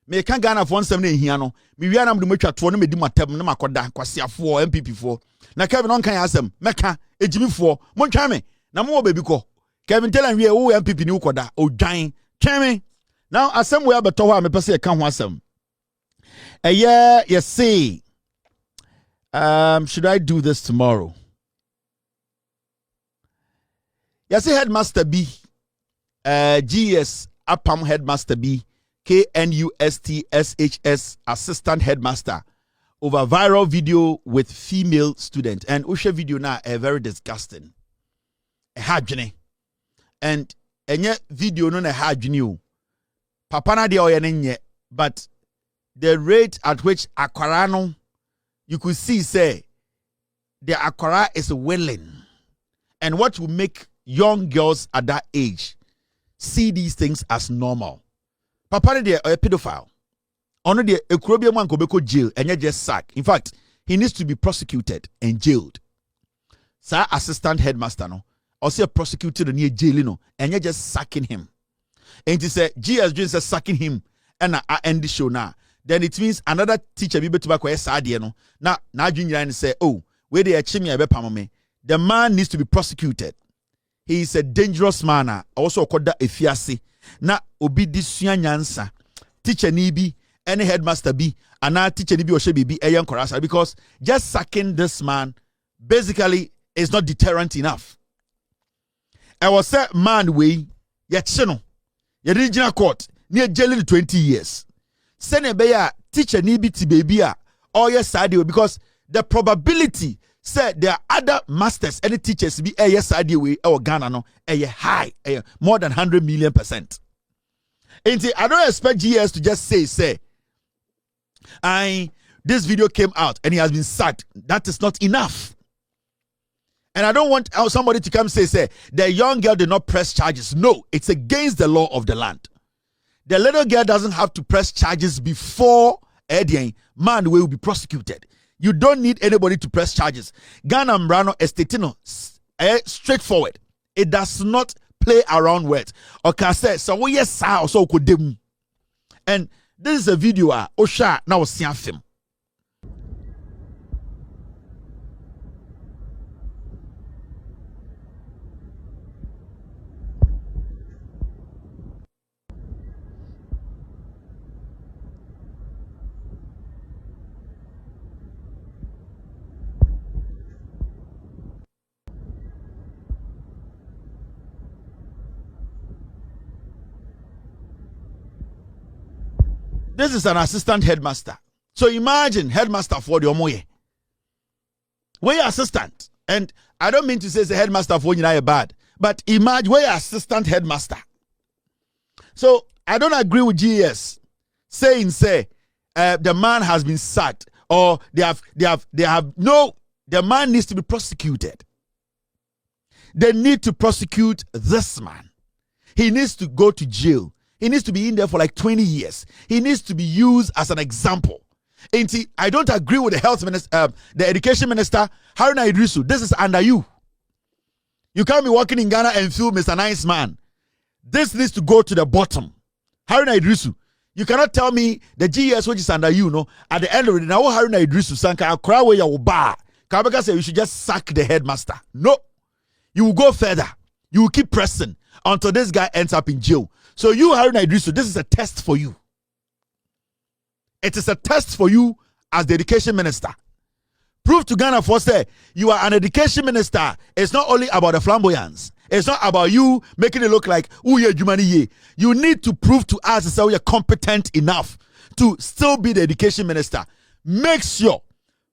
Me kan Ghana for 170 here no me wi anam de matwa to no me di matam na makoda kwasiafo MPP4 na Kevin on kan asem meka ejimifo mo ntwa me na mo baby ko Kevin Tailor wi wo MPP ni ukoda odwan tweme now asem we abeto ho a me pese e kan ho asem you see should I do this tomorrow? You see headmaster B GS Apam headmaster B KNUST Assistant headmaster over viral video with female student. And Usha video now very disgusting. A hajine. And yet video no a hajine. Papa na de oyenye, but the rate at which Aquarano you could see say the Aquara is willing. And what will make young girls at that age see these things as normal. Papa de a pedophile. Ono de ekurobia man ko beko jail and just sack. In fact, he needs to be prosecuted and jailed. Sir assistant headmaster no, or say prosecuted near jail no, and you just sacking him. And he said GS Jones says sacking him and I end the show now. Then it means another teacher be better back sadie no. Now junior and say, oh, where they achieve me me. The man needs to be prosecuted. He is a dangerous man. Also called that efiase. Na obi disua nyansa teacher ni bi any headmaster bi and now teacher ni bi oshe bibi eyan korasa because just sacking this man basically is not deterrent enough. I was say man we ye no ye regional court near jailing 20 years send be ya teacher ni bi ti baby a or yes side because the probability said there are other masters and teachers be a yes idea way or Ghana no a high more than 100 million%. And I don't expect GS to just say this video came out and he has been sacked. That is not enough. And I don't want somebody to come say, the young girl did not press charges. No, it's against the law of the land. The little girl doesn't have to press charges before man will be prosecuted. You don't need anybody to press charges. Ghana Mrano Estetino, straightforward. It does not play around words. Okay, so we yes, so could them. And this is a video. Osha now see film. This is an assistant headmaster. So imagine headmaster for the Omoye. We're assistant. And I don't mean to say the headmaster for you bad. But imagine we're assistant headmaster. So I don't agree with GS saying the man has been sacked or the man needs to be prosecuted. They need to prosecute this man. He needs to go to jail. He needs to be in there for like 20 years. He needs to be used as an example. I don't agree with the health minister, the education minister, Haruna Idrisu. This is under you. You can't be working in Ghana and feel Mr. Nice Man. This needs to go to the bottom. Haruna Idrisu. You cannot tell me the GS which is under you, no. At the end of it, now Haruna Idrisu sanka akra we ya uba. Kabaka say you should just sack the headmaster. No. You will go further. You will keep pressing until this guy ends up in jail. So you, Haruna Idrisu, this is a test for you. It is a test for you as the education minister. Prove to Ghana for say you are an education minister. It's not only about the flamboyance. It's not about you making it look like you need to prove to us that you're competent enough to still be the education minister. Make sure,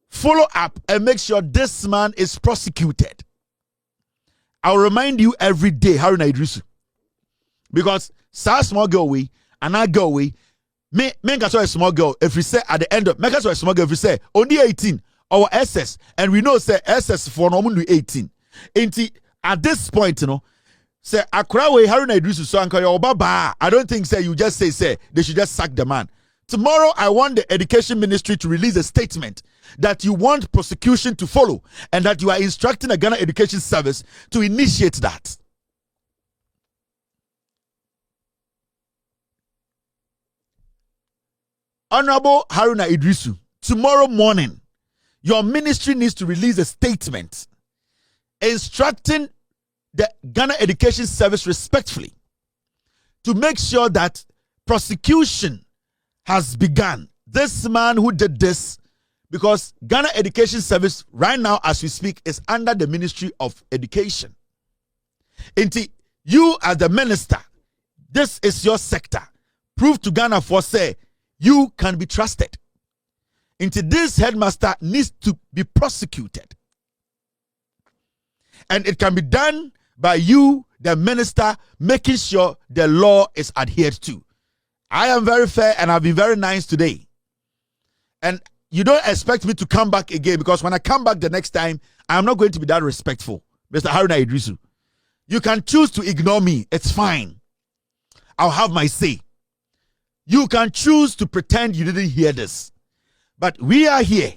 follow up, and make sure this man is prosecuted. I'll remind you every day, Haruna Idrisu, because sa small girl we and I go we me a small girl if we say at the end of make us a small girl if we say only 18 our SS and we know say SS for normal 18 at this point say akra we Haruna Idrisu so anka your baba I don't think say you just say they should just sack the man. Tomorrow I want the education ministry to release a statement that you want prosecution to follow and that you are instructing the Ghana Education Service to initiate that. Honorable Haruna Idrisu, tomorrow morning, your ministry needs to release a statement instructing the Ghana Education Service respectfully to make sure that prosecution has begun. This man who did this, because Ghana Education Service right now as we speak is under the Ministry of Education. You as the minister, this is your sector. Prove to Ghana for say you can be trusted. This headmaster needs to be prosecuted. And it can be done by you, the minister, making sure the law is adhered to. I am very fair and I've been very nice today. And you don't expect me to come back again because when I come back the next time, I'm not going to be that respectful. Mr. Haruna Idrisu. You can choose to ignore me. It's fine. I'll have my say. You can choose to pretend you didn't hear this. But we are here.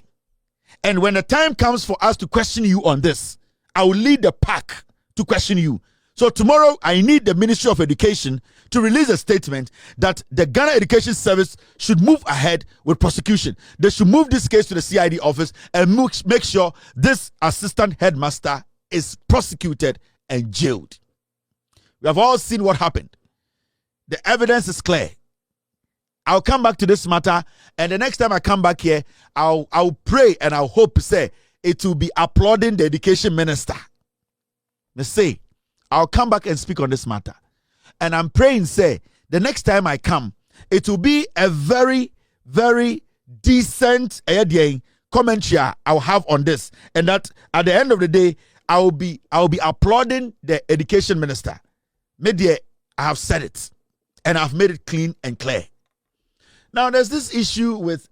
And when the time comes for us to question you on this, I will lead the pack to question you. So tomorrow, I need the Ministry of Education to release a statement that the Ghana Education Service should move ahead with prosecution. They should move this case to the CID office and make sure this assistant headmaster is prosecuted and jailed. We have all seen what happened. The evidence is clear. I'll come back to this matter, and the next time I come back here, I'll pray and I'll hope say it will be applauding the education minister. Let's say I'll come back and speak on this matter. And I'm praying, say, the next time I come, it will be a very, very decent commentary I'll have on this. And that at the end of the day, I'll be applauding the education minister. Maybe I have said it. And I've made it clean and clear. Now there's this issue with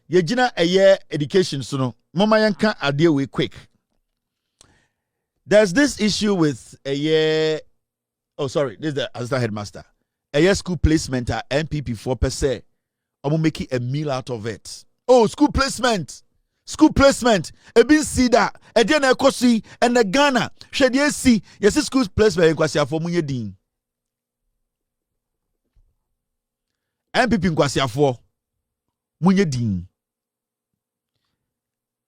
Yejina a year education so no. Mama yanka adie we quick. There's this issue with a year. Oh, sorry, this is the assistant headmaster. A year school placement at NPP 4%. I'm making a meal out of it. Oh, school placement. School placement. Ebin see that. Edian Ekosi and the Ghana. Shed yes see. Yes, school placement in Kwasia for Munyedin. NPP in Kwasia for Munyedin.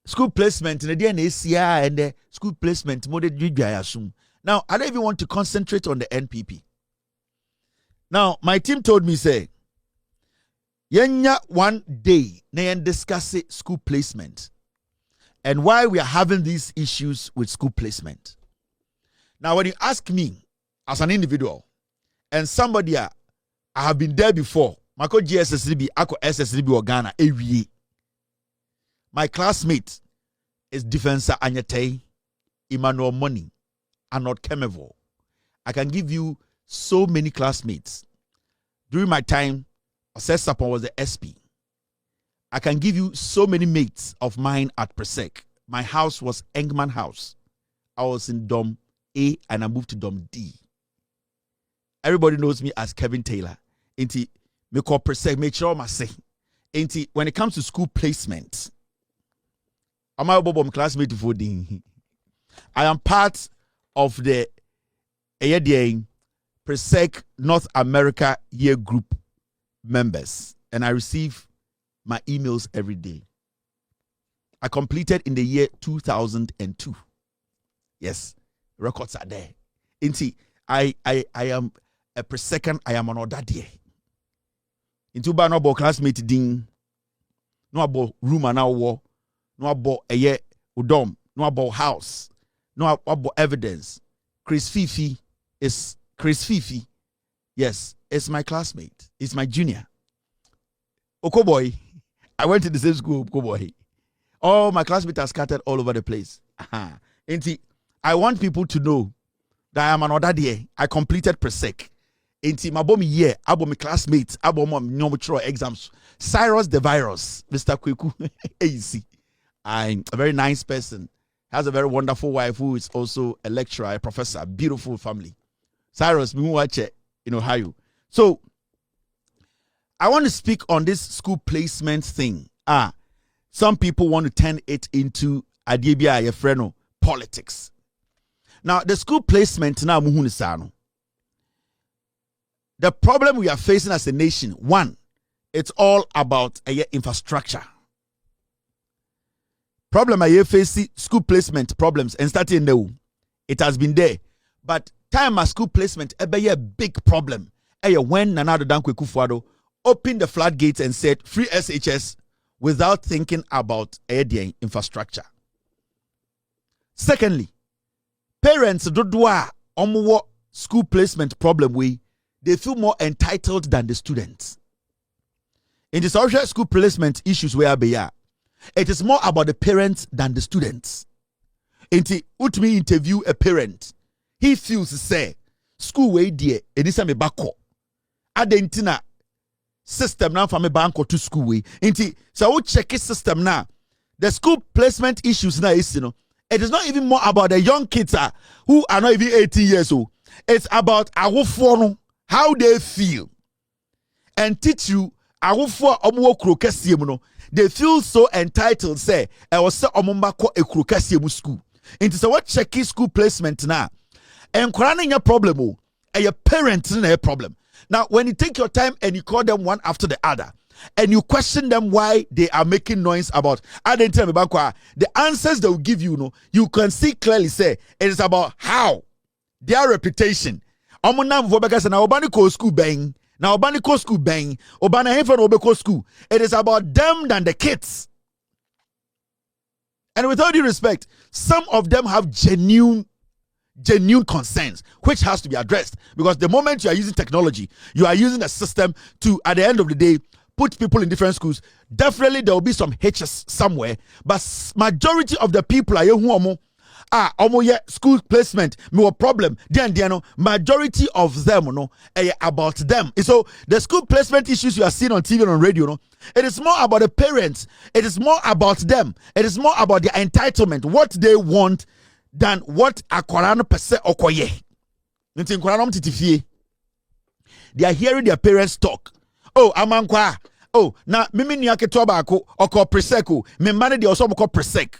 School placement in the DNACI and the school placement more than I assume. Now, I don't even want to concentrate on the NPP. Now, my team told me, say, yenya one day, they discuss school placement and why we are having these issues with school placement. Now, when you ask me as an individual and somebody I have been there before, Mako GSSDB, Ako SSDB or Ghana, AVE. My classmate is Defensa Anyatei, Emmanuel Money, and not Kemevo. I can give you so many classmates. During my time, Osesapon was the SP. I can give you so many mates of mine at Presec. My house was Engman House. I was in Dom A and I moved to Dom D. Everybody knows me as Kevin Tailor. Inti me call Presec, make sure I say. Inti when it comes to school placement, I'm a classmate for the. I am part of the Presec North America Year Group members, and I receive my emails every day. I completed in the year 2002. Yes, records are there. Inti, I am a Presec, I am an order day. Into ba no classmate ding, no about room and our war. No about a year udom, no about house, no about evidence. Chris Fifi is Chris Fifi. Yes, it's my classmate. It's my junior. Okoboy, I went to the same school, Okoboy. All my classmates are scattered all over the place. I want people to know that I am another day. I completed Presec. My bomb year, my classmates, my normal exams. Cyrus the virus, Mr. Kweku, AC. I'm a very nice person. Has a very wonderful wife who is also a lecturer, a professor, beautiful family. Cyrus, we watch it in Ohio. So, I want to speak on this school placement thing. Some people want to turn it into Adibia Yefreno politics. Now, the school placement now, the problem we are facing as a nation, one, it's all about infrastructure. Problem I face school placement problems and starting there. It has been there. But time as school placement be a big problem. When Nana Dankwe Kufuado opened the floodgates and said free SHS without thinking about the infrastructure. Secondly, parents do school placement problem they feel more entitled than the students. In the social school placement issues it is more about the parents than the students. Utmi interview a parent. He feels say school way dear edisa me bako. Adentina system now from a bank or to school way. So we check his system now. The school placement issues now is it is not even more about the young kids who are not even 18 years old. It's about how they feel and teach you they feel so entitled, say, I was so omumbako a krokasiemu school. Into so what checky school placement now. And crying a problem, a parent in a problem. Now, when you take your time and you call them one after the other, and you question them why they are making noise about, I didn't tell me about the answers they will give you, you can see clearly say it is about how their reputation. Omunam Vobekas and Obaniko school bang. Now, Obaniko school bang, Obana Hefen Obeko school. It is about them than the kids. And with all due respect, some of them have genuine concerns, which has to be addressed. Because the moment you are using technology, you are using a system to, at the end of the day, put people in different schools. Definitely there will be some hitches somewhere. But majority of the people school placement me a problem then no majority of them no about them. So the school placement issues you are seeing on TV and on radio no, it is more about the parents, it is more about them, it is more about their entitlement, what they want, than what akwara no pese okoye. Nti nkwara no mtitifie, they are hearing their parents talk. Oh amankwa, oh na mimi ni aketo baako oko preseko me mane de oso mko presek.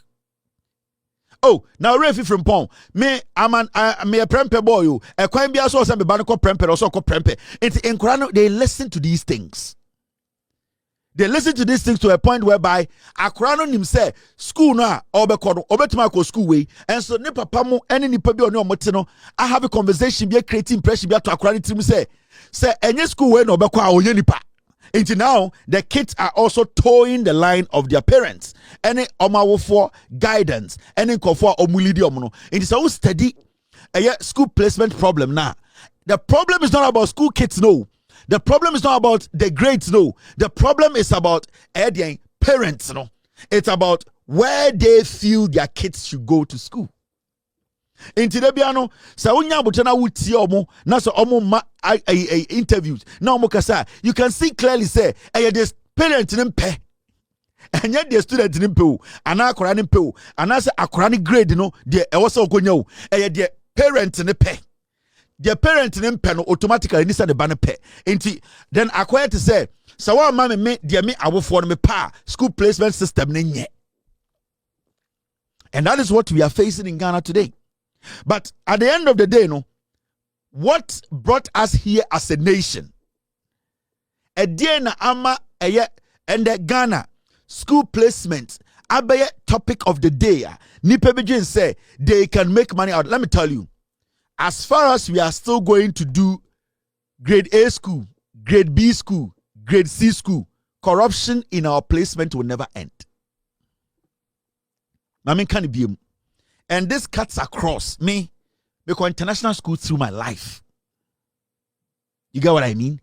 Oh, now refi from pon. Me me a prempe boy you. A kwan bia so say me ba no ko prempe so ko prempe. It's in Quran they listen to these things. They listen to these things to a point whereby akrano nim say school no obekọ no obetuma ko school way and so ne papa mo ene nipa bi oni omote no I have a conversation bi create impression bi to akrano tim say enye school way no obekọ a onye nipa. Until now, the kids are also towing the line of their parents. Any omawo for guidance, any for omulidi omono. It is all steady school placement problem now. The problem is not about school kids, no. The problem is not about the grades, no. The problem is about parents, no. It's about where they feel their kids should go to school. Inti de biano sa unya botana wuti omo na so omo ma interviews na omo kasa you can see clearly say this parent nim pe enya the student nim pe o ana akora nim pe o ana say akora ni grade no de e wo se okonya o the parent nim pe the parent nim pe no automatically ni say the ban pe inti then akwa to say so wa ma me de me awofo no me pa school placement system ne nye, and that is what we are facing in Ghana today. But at the end of the day, no, what brought us here as a nation? And the Ghana school placement, abaye topic of the day. Nipebejin say they can make money out. Let me tell you, as far as we are still going to do grade A school, grade B school, grade C school, corruption in our placement will never end. I mean, can it be? And this cuts across me because international school through my life. You get what I mean?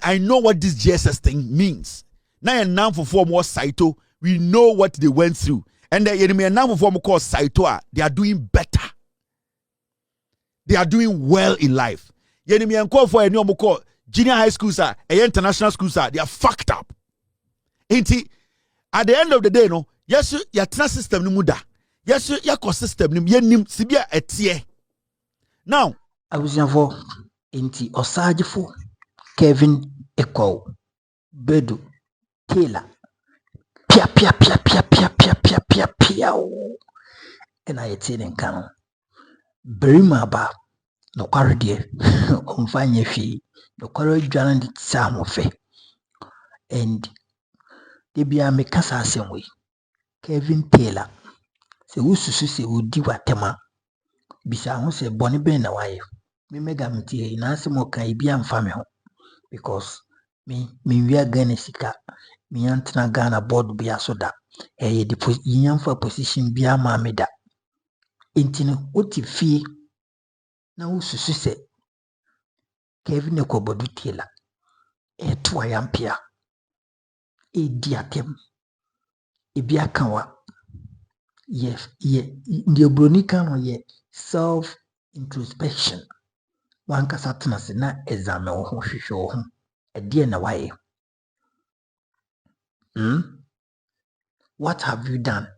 I know what this GSS thing means. Now for 4 more Saito, we know what they went through. And now for 4 more called Saito, they are doing better. They are doing well in life. For a new call junior high schools are international schools are they are fucked up. At the end of the day, no, yes, your trust system no muda. Yes, your ecosystem nim sibia etie. Now, I was for inti osajifo Kevin Tailor Bedu Tailor pia and I tell in canon Berima ba no quarry on fine fee no quarry journal sam of fe and they be a make us same way Kevin Tailor. Se ususu se udi watema bisa ho se boni ben na waye me mega mtie na se mo kan bia mfa me ho because me wia Ghana sika me antena Ghana board bia so da the yamfa position bia ma me da entino oti fie na ususu se Kevin Ekobodu Tailor to ayampia di atem bia kanwa. Yes, the bronica ye self introspection. One casatana na examine or show a dear na way. What have you done?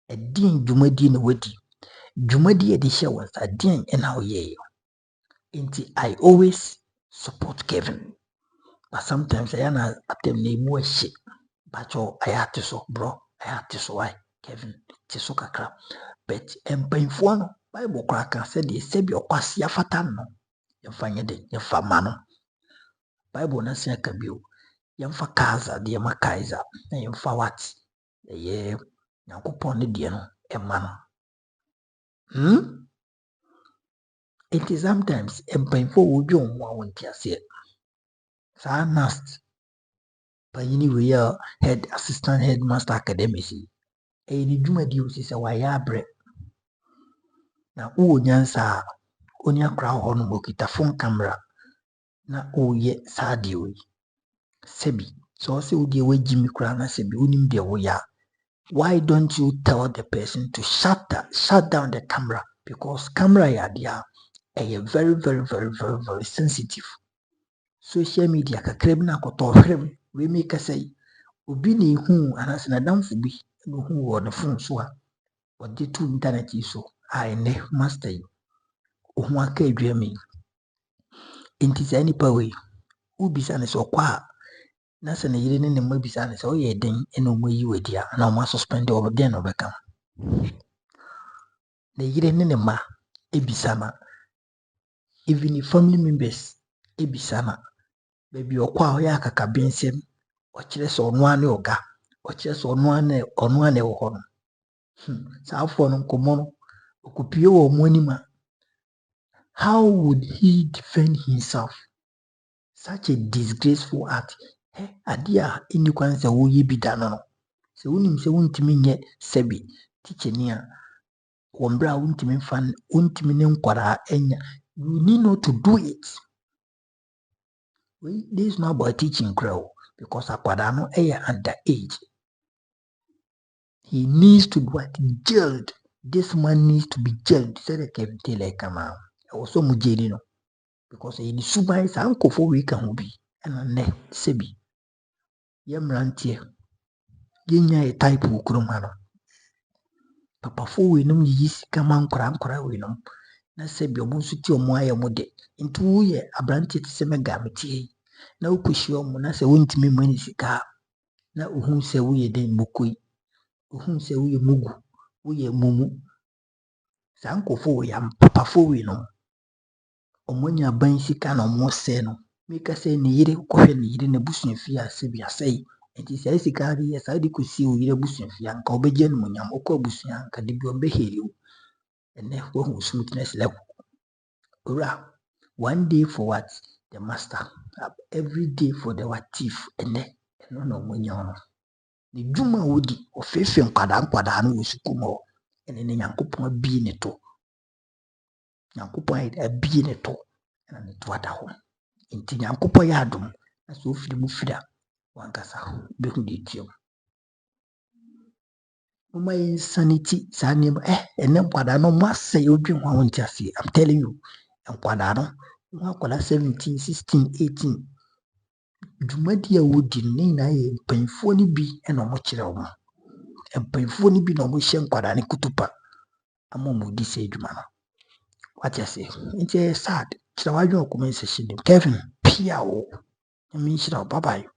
A dean Jumadi no witty. Jumadi edition was a dean and how ye. I always support Kevin. But sometimes I am at them name more shit. But I had to so bro. I had to so why Kevin. Tisokakra, but painful no Bible cracker said the sebi okwasi afatan no yemfanye de yemfa no Bible na se aka bio yemfa kaza de yema kaiza na yemfa wat ye yakopon ne de no ema no it is sometimes painful wojo nwa wonti ase sa NUST panyini we head assistant headmaster academy ni dwuma di o sise wa ya bre na o nyansa oni akra ho no bokita phone camera na o ye saadi o sebi so se o die wagimi kra na sebi onim de wo ya why don't you tell the person to shut down the camera? Because camera are very, very, very, very, very sensitive. Social media kakrem na kotohrem we make us say obi ni hu anas na damfo bi no hu wo ne phone so a ode to internet so ai ne master yi ohu aka adwami enti say nipa we ubisa ne so kwa na se ne yire ne ma bisa ne se o ye den eno mo yi wadia na o ma suspend o den no bekam ne yire ne ma ebisa ma even if family members ebisa ma baby okwa o ya akaka bensem o kire se ono ane oga o kire se ono ane wo ho no sa afọ no nkomo no okupie wo mo anima. How would he defend himself? Such a disgraceful act. Adia ini kwan se wo yi bi da no. Se wonim se wontimi nye sebi teacher ni a wombra wontimi fan wontimi ne nkwara enya. You need not to do it. This is not about teaching grow because akwada no under age. He needs to be jailed. This man needs to be jailed. Said Kevin Tailor come out. Also mujeri no. Because in subai sa ankofo we kan bi na ne sebi yemrantie yenya e type ukuruma no papa fo we num yi sika man nkora we num na sebi omo nso ti omo aye mo de nti wo ye abrantie ti se mega metie na ukoshi omo na se wontimi mani sika na ohun se wo ye den bokoi ohun se wo ye mugu wo ye mumu sa ankofo we ya papa fo we no omonya ban sika na omo se no make say ni yire kohwe ni yire na busuafia asebi asai enti sai sika ri ya sai di kusi o yire busuafia nka obeje no munyam okọ busua nka de bi obeheri o ene wo hu smoothness level ora one day for what the master every day for the what thief ene no no munya no ni dwuma wodi ofefe nkwada no wo sukumo ene ne Nyankopon bi ne to Nyankopon abi ne to na ne to ada ho nti Nyankopon ya adom na so firi mu fira wankasa behu de tiem mama insanity sa nim ene nkwada no masay odwen ho nti ase I'm telling you nkwada no ho akwala 17 16 18 dwumadi a wodi ne na ye mpanfo ni bi na mo kire wo mpanfo ni bi na mo hye nkwada ne kutupa ama mo di se dwuma no what you say nti sad kira wadwen comment section Kevin pia wo mi shira bye bye.